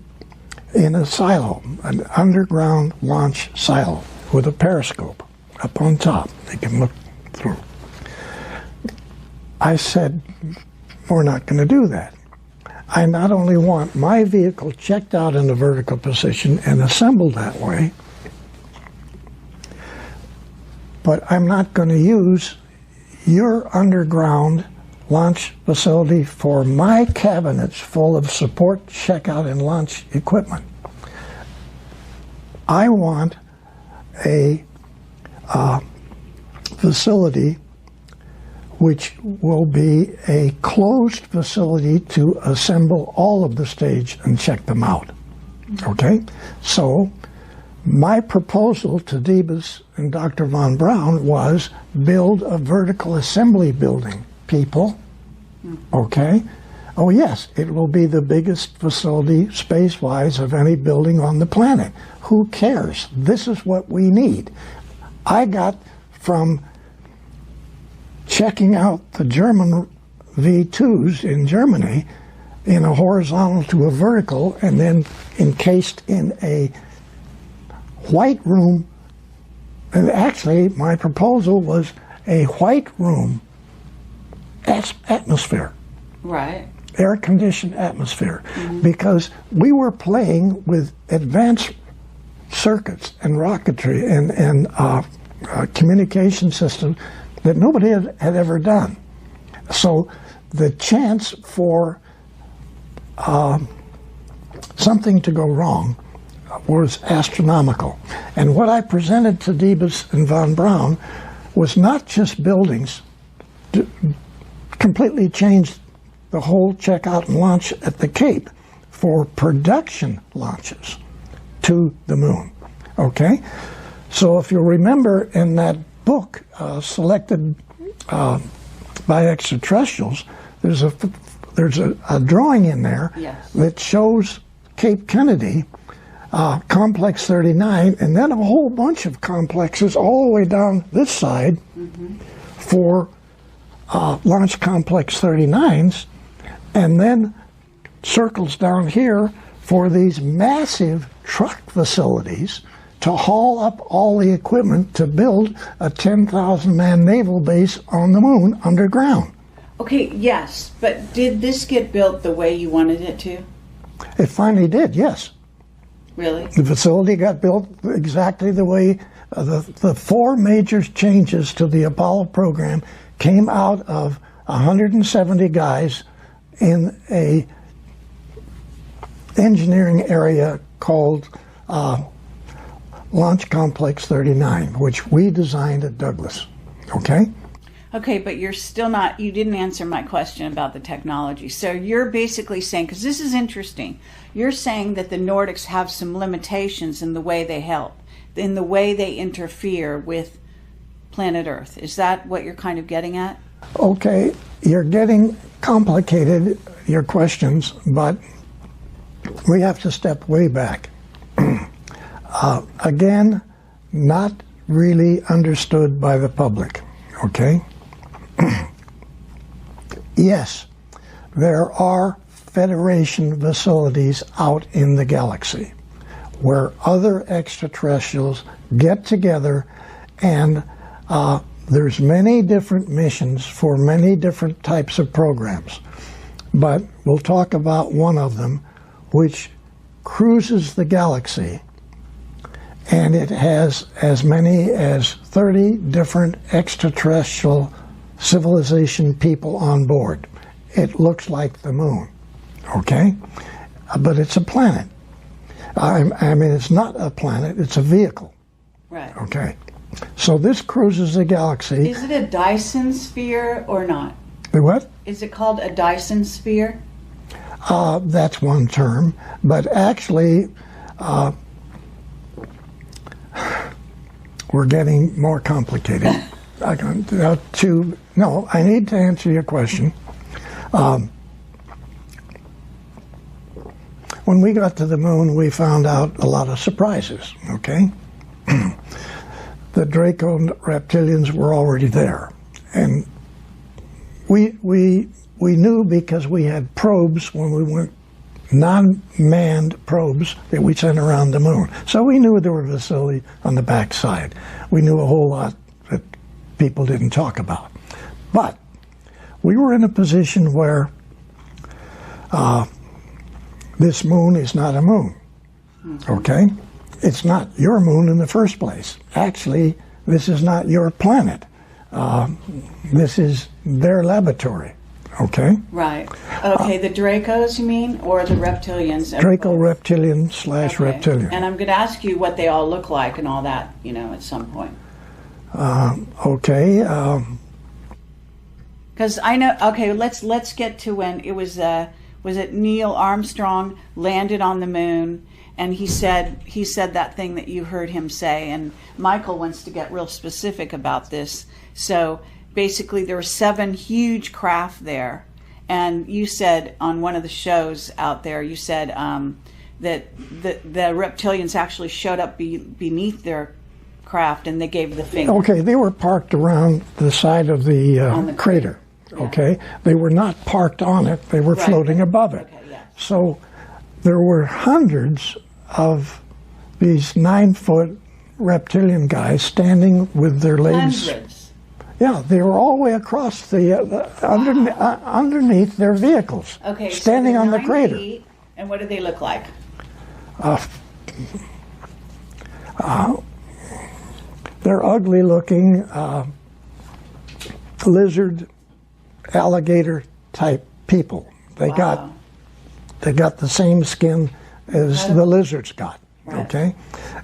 in a silo, an underground launch silo with a periscope up on top. They can look through. I said, we're not going to do that. I not only want my vehicle checked out in a vertical position and assembled that way, but I'm not going to use your underground launch facility for my cabinets full of support, checkout, and launch equipment. I want a facility which will be a closed facility to assemble all of the stage and check them out. Okay? So my proposal to Debus and Dr. Von Braun was build a vertical assembly building, people. Okay? Oh yes, it will be the biggest facility space-wise of any building on the planet. Who cares? This is what we need. I got from checking out the German V2s in Germany in a horizontal to a vertical and then encased in a white room. And actually, my proposal was a white room atmosphere. Right. Air-conditioned atmosphere. Because we were playing with advanced circuits and rocketry and communication systems that nobody had ever done. So the chance for something to go wrong was astronomical. And what I presented to Debus and Von Braun was not just buildings, completely changed the whole checkout and launch at the Cape for production launches to the moon. Okay? So if you'll remember in that book, selected by extraterrestrials, there's a drawing in there that shows Cape Kennedy, Complex 39, and then a whole bunch of complexes all the way down this side for Launch Complex 39s, and then circles down here for these massive truck facilities to haul up all the equipment to build a 10,000-man naval base on the moon underground. Okay, yes, but did this get built the way you wanted it to? It finally did, yes. Really? The facility got built exactly the way the four major changes to the Apollo program came out of 170 guys in a engineering area called Launch Complex 39, which we designed at Douglas. Okay? Okay, but you're still not, you didn't answer my question about the technology. So you're basically saying, because this is interesting, you're saying that the Nordics have some limitations in the way they help, in the way they interfere with planet Earth. Is that what you're kind of getting at? Okay, you're getting complicated, your questions, but we have to step way back. Again, not really understood by the public, okay? Yes, there are Federation facilities out in the galaxy where other extraterrestrials get together, and there's many different missions for many different types of programs. But we'll talk about one of them, which cruises the galaxy, and it has as many as 30 different extraterrestrial civilization people on board. It looks like the moon, okay? But it's a planet. I mean, it's not a planet, it's a vehicle. Right. Okay. So this cruises the galaxy. Is it a Dyson sphere or not? The what? Is it called a Dyson sphere? That's one term, but actually we're getting more complicated. I need to answer your question. When we got to the moon, we found out a lot of surprises, okay? The Draco reptilians were already there. And we knew because we had probes when we went, non-manned probes that we sent around the moon. So we knew there were facilities on the backside. We knew a whole lot that people didn't talk about. But we were in a position where this moon is not a moon. Okay? It's not your moon in the first place. Actually, this is not your planet. This is their laboratory. Okay? Right. Okay, the Dracos, you mean? Or the reptilians? Draco-reptilian / reptilian. And I'm going to ask you what they all look like and all that, at some point. Okay. Because I know, okay, let's get to when it was it Neil Armstrong landed on the moon, and he said that thing that you heard him say, and Michael wants to get real specific about this. So basically there were 7 huge craft there, and you said on one of the shows out there, you said that the reptilians actually showed up beneath their craft and they gave the finger. Okay, they were parked around the side of the crater. Yeah. Okay, they were not parked on it, they were floating above it. Okay, yeah. So there were hundreds of these 9-foot reptilian guys standing with their legs. Hundreds. Yeah, they were all the way across underneath their vehicles. Okay, standing so on the 9 crater. feet, and what did they look like? They're ugly looking lizard, alligator type people. They got the same skin as the lizards got. Right. Okay,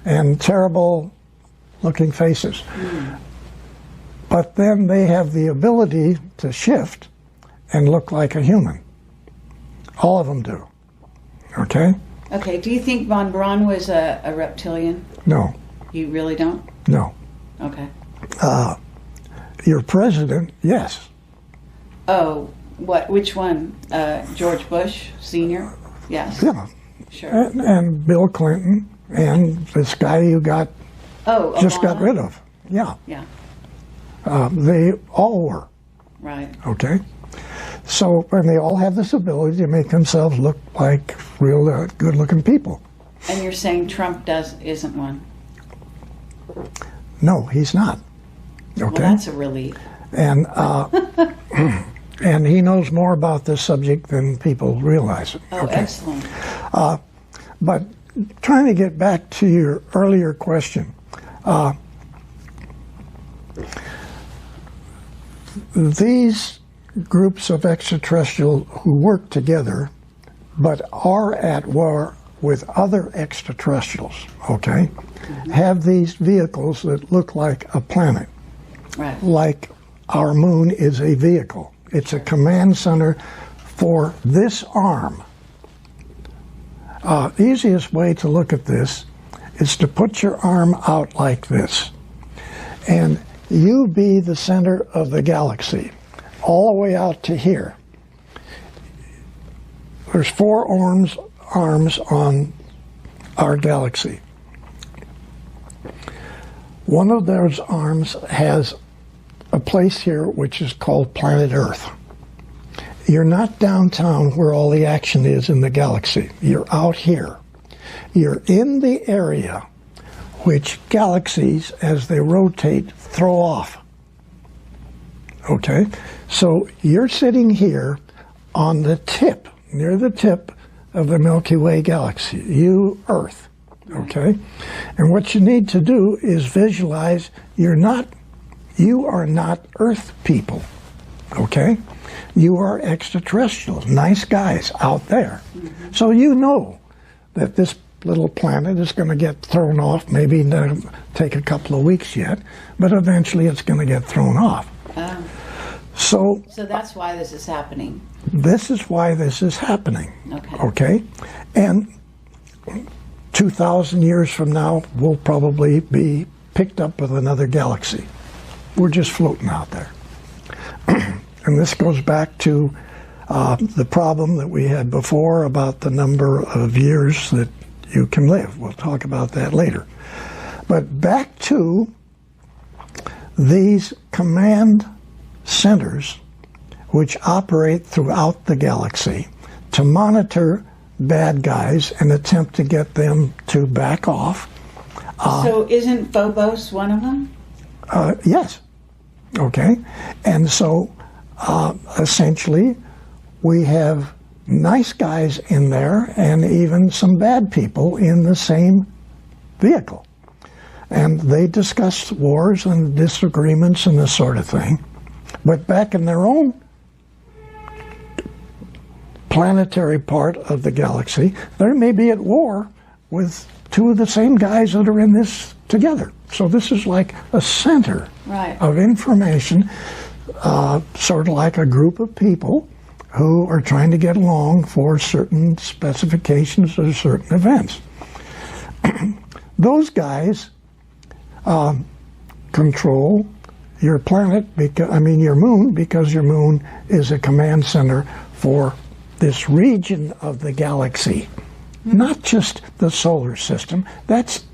and terrible looking faces. But then they have the ability to shift and look like a human. All of them do. Okay? Okay, do you think Von Braun was a reptilian? No. You really don't? No. Okay. Your president, yes. Oh, what? Which one? George Bush Sr.? Yes. Yeah. Sure. And Bill Clinton and this guy you got got rid of. Yeah. Yeah. They all were. Right. Okay? So, and they all have this ability to make themselves look like real good-looking people. And you're saying Trump isn't one? No, he's not. Okay? Well, that's a relief. And and he knows more about this subject than people realize. Oh, okay. Excellent. But trying to get back to your earlier question, these groups of extraterrestrial who work together but are at war with other extraterrestrials, okay, have these vehicles that look like a planet. Right. Like our moon is a vehicle. It's a command center for this arm. Easiest way to look at this is to put your arm out like this. And you be the center of the galaxy, all the way out to here. There's 4 arms on our galaxy. One of those arms has a place here which is called planet Earth. You're not downtown where all the action is in the galaxy. You're out here. You're in the area which galaxies, as they rotate, throw off. Okay? So you're sitting here on the tip, near the tip of the Milky Way galaxy, you, Earth. Okay? And what you need to do is visualize you are not Earth people. Okay? You are extraterrestrials, nice guys out there. Mm-hmm. So you know that this little planet is going to get thrown off, maybe not take a couple of weeks yet, but eventually it's going to get thrown off. Oh. So that's why this is happening. This is why this is happening. Okay. Okay? And 2,000 years from now, we'll probably be picked up with another galaxy. We're just floating out there. And this goes back to the problem that we had before about the number of years that you can live. We'll talk about that later. But back to these command centers which operate throughout the galaxy to monitor bad guys and attempt to get them to back off. So isn't Phobos one of them? Yes. Okay. And so essentially we have nice guys in there and even some bad people in the same vehicle. And they discussed wars and disagreements and this sort of thing. But back in their own planetary part of the galaxy, they may be at war with two of the same guys that are in this together. So this is like a center of information, sort of like a group of people who are trying to get along for certain specifications or certain events. Those guys control your planet, your moon, because your moon is a command center for this region of the galaxy, not just the solar system. That's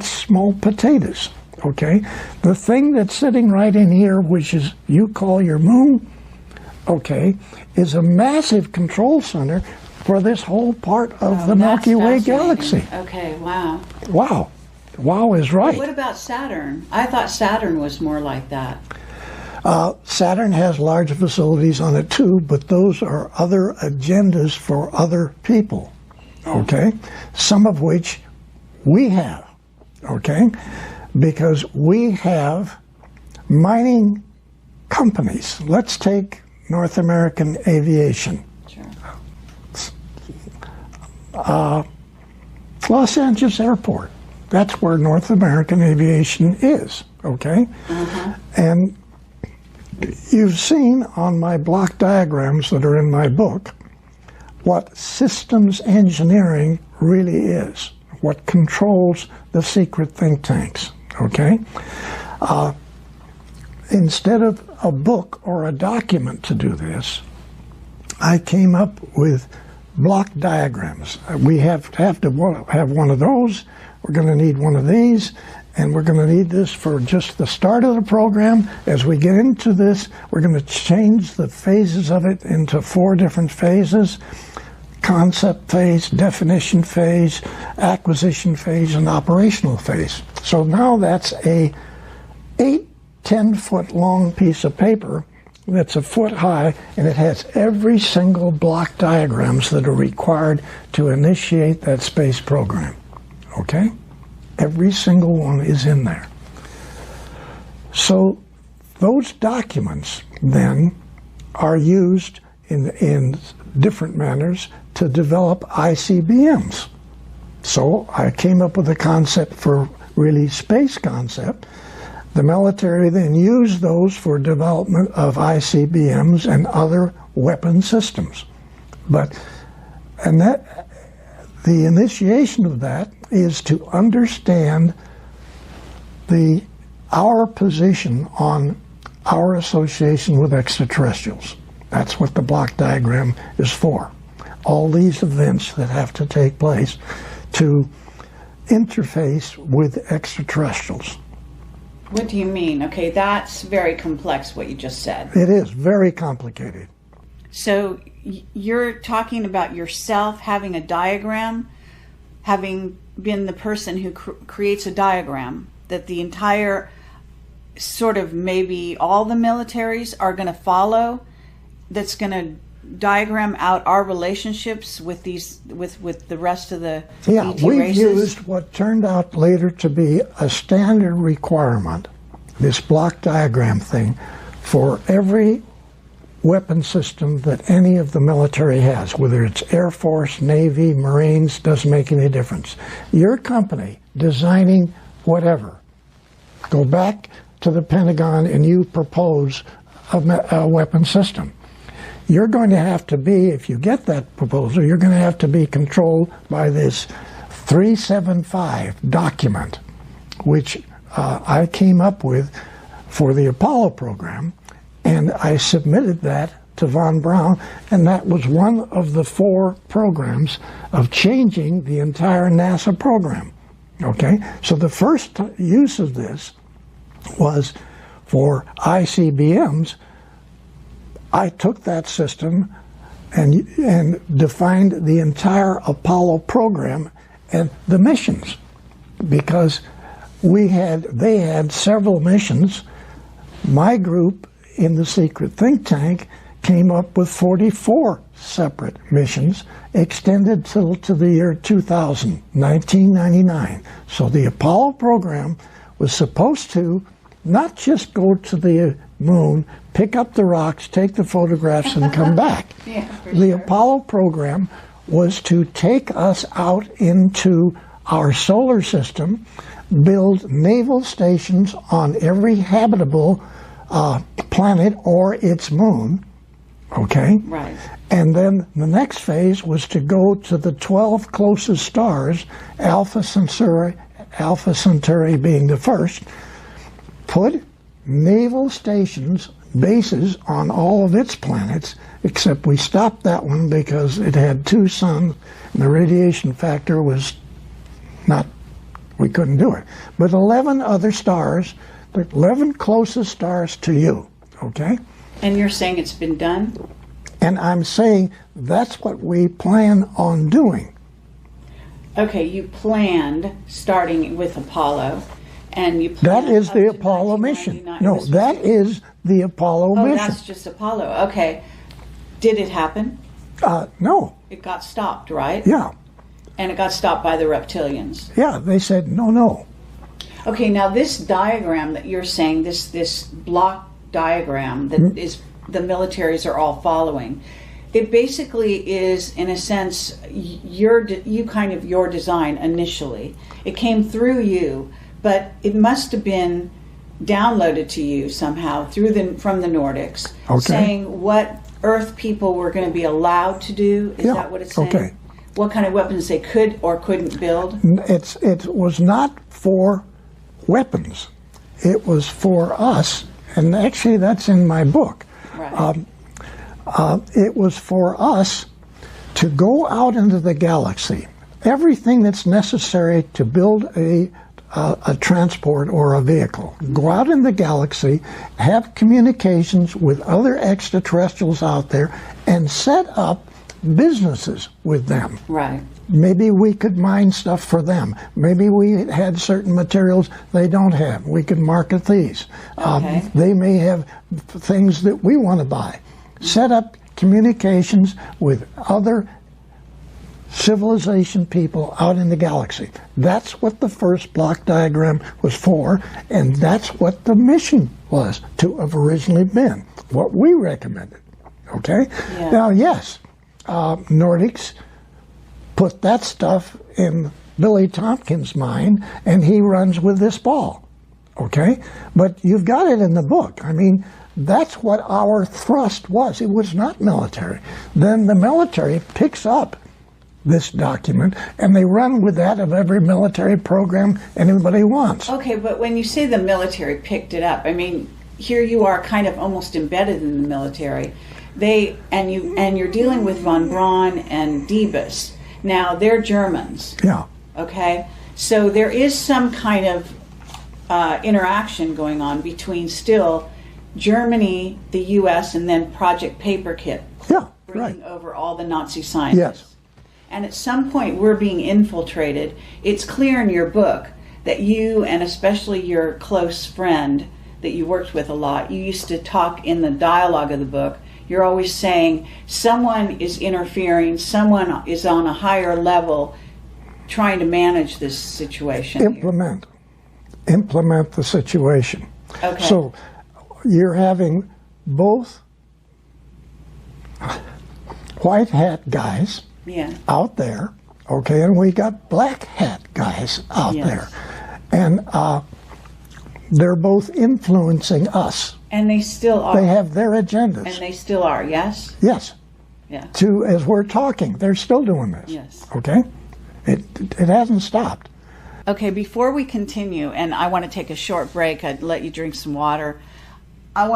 small potatoes, okay? The thing that's sitting right in here, which is you call your moon, okay, is a massive control center for this whole part of the Milky Way galaxy. Okay, wow. Wow. Wow is right. But what about Saturn? I thought Saturn was more like that. Saturn has large facilities on it too, but those are other agendas for other people, okay? Some of which we have, okay? Because we have mining companies. Let's take North American Aviation. Sure. Los Angeles Airport. That's where North American Aviation is, okay? And you've seen on my block diagrams that are in my book what systems engineering really is, what controls the secret think tanks, okay? Instead of a book or a document to do this, I came up with block diagrams. We have to have one of those. We're going to need one of these, and we're going to need this for just the start of the program. As we get into this, we're going to change the phases of it into 4 different phases: concept phase, definition phase, acquisition phase, and operational phase. So now that's a 10-foot long piece of paper that's a foot high, and it has every single block diagrams that are required to initiate that space program. Okay? Every single one is in there. So those documents then are used in different manners to develop ICBMs. So I came up with a concept for really space concept. The military then used those for development of ICBMs and other weapon systems. The initiation of that is to understand our position on our association with extraterrestrials. That's what the block diagram is for. All these events that have to take place to interface with extraterrestrials. What do you mean? Okay, that's very complex, what you just said. It is very complicated. So you're talking about yourself having a diagram, having been the person who creates a diagram that the entire, sort of maybe all the militaries are going to follow, that's going to diagram out our relationships with these, with the rest of the ET we've races? used what turned out later to be a standard requirement, this block diagram thing, for every weapon system that any of the military has, whether it's Air Force, Navy, Marines, doesn't make any difference. Your company designing whatever, go back to the Pentagon and you propose a weapon system. You're going to have to be, if you get that proposal, you're going to have to be controlled by this 375 document, which I came up with for the Apollo program, and I submitted that to Von Braun, and that was one of the 4 programs of changing the entire NASA program. Okay, so the first use of this was for ICBMs. I took that system and defined the entire Apollo program and the missions, because they had several missions. My group in the secret think tank came up with 44 separate missions extended to the year 2000, 1999. So the Apollo program was supposed to not just go to the moon, pick up the rocks, take the photographs, and come back. The Apollo program was to take us out into our solar system, build naval stations on every habitable planet or its moon, okay? Right. And then the next phase was to go to the 12 closest stars, Alpha Centauri being the first, put naval stations, bases on all of its planets, except we stopped that one because it had 2 suns and the radiation factor was not, we couldn't do it. But 11 other stars, the 11 closest stars to you, okay? And you're saying it's been done? And I'm saying that's what we plan on doing. Okay, you planned starting with Apollo, and you planned that is up the to Apollo mission. 1999. No, that is the Apollo mission. Oh, that's just Apollo. Okay. Did it happen? No. It got stopped, right? Yeah. And it got stopped by the reptilians. Yeah, they said, no. Okay, now this diagram that you're saying, this block diagram that is the militaries are all following, it basically is, in a sense, your design initially. It came through you, but it must have been downloaded to you somehow from the Nordics, saying what Earth people were going to be allowed to do. Is that what it's saying? Okay. What kind of weapons they could or couldn't build? It was not for weapons. It was for us, and actually that's in my book. Right. It was for us to go out into the galaxy. Everything that's necessary to build a transport or a vehicle. Go out in the galaxy, have communications with other extraterrestrials out there, and set up businesses with them. Right. Maybe we could mine stuff for them. Maybe we had certain materials they don't have. We could market these. Okay. They may have things that we want to buy. Set up communications with other civilization people out in the galaxy. That's what the first block diagram was for, and that's what the mission was to have originally been, what we recommended. Okay? Yeah. Now, yes, Nordics put that stuff in Billy Tompkins' mind, and he runs with this ball. Okay? But you've got it in the book. I mean, that's what our thrust was. It was not military. Then the military picks up this document, and they run with that of every military program anybody wants. Okay, but when you say the military picked it up, I mean, here you are kind of almost embedded in the military. You're dealing with von Braun and Diebus. Now, they're Germans. Yeah. Okay? So there is some kind of interaction going on between still Germany, the U.S., and then Project Paperclip. Yeah, bringing over all the Nazi scientists. Yes. And at some point, we're being infiltrated. It's clear in your book that you, and especially your close friend that you worked with a lot, you used to talk in the dialogue of the book. You're always saying someone is interfering, someone is on a higher level trying to manage this situation. Implement the situation. Okay. So you're having both white hat guys out there, okay, and we got black hat guys out there. And they're both influencing us. And they still are. They have their agendas. And they still are, yes? Yes. Yeah. As we're talking, they're still doing this. Yes. Okay? It hasn't stopped. Okay, before we continue, and I want to take a short break, I'd let you drink some water. I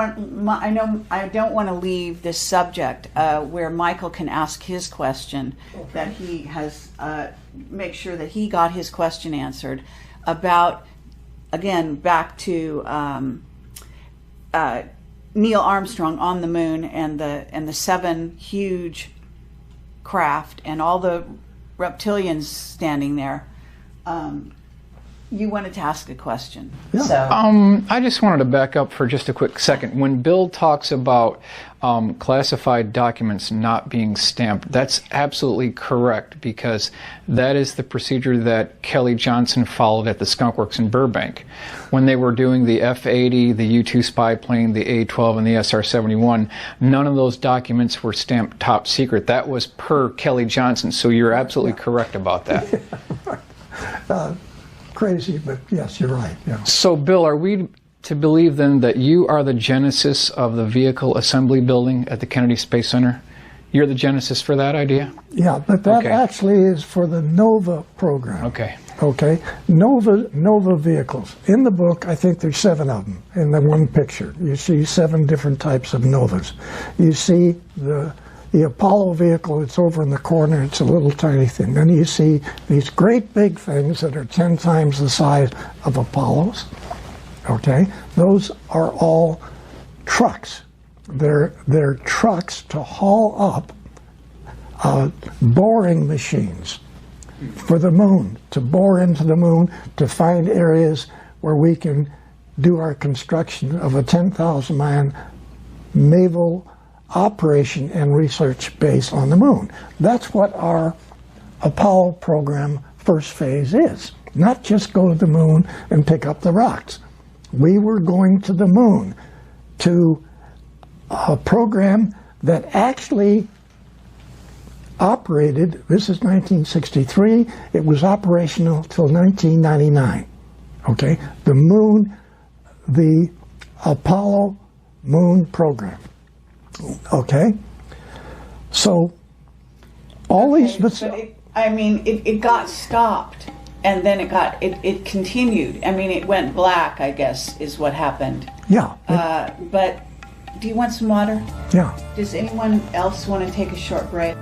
don't want to leave this subject where Michael can ask his question, that he has, make sure that he got his question answered about, again, back to Neil Armstrong on the moon and the 7 huge craft and all the reptilians standing there. you wanted to ask a question. Yeah. So I just wanted to back up for just a quick second. When Bill talks about classified documents not being stamped, that's absolutely correct, because that is the procedure that Kelly Johnson followed at the Skunk Works in Burbank. When they were doing the F-80, the U-2 spy plane, the A-12, and the SR-71, none of those documents were stamped top secret. That was per Kelly Johnson, so you're absolutely correct about that. Crazy, but yes, you're right. Yeah. So, Bill, are we to believe then that you are the genesis of the vehicle assembly building at the Kennedy Space Center? You're the genesis for that idea? Yeah, but that actually is for the NOVA program. Okay. Okay, NOVA vehicles. In the book, I think there's 7 of them in the one picture. You see 7 different types of NOVAs. You see the Apollo vehicle, it's over in the corner, it's a little tiny thing. Then you see these great big things that are 10 times the size of Apollos. Okay, those are all trucks. They're trucks to haul up boring machines for the moon, to bore into the moon, to find areas where we can do our construction of a 10,000-man naval operation and research base on the moon. That's what our Apollo program first phase is. Not just go to the moon and pick up the rocks. We were going to the moon to a program that actually operated, this is 1963, it was operational till 1999. Okay, the moon, the Apollo moon program. Okay, so all these. But it got stopped, and then it continued. I mean, it went black, I guess, is what happened. Yeah. But do you want some water? Yeah. Does anyone else want to take a short break?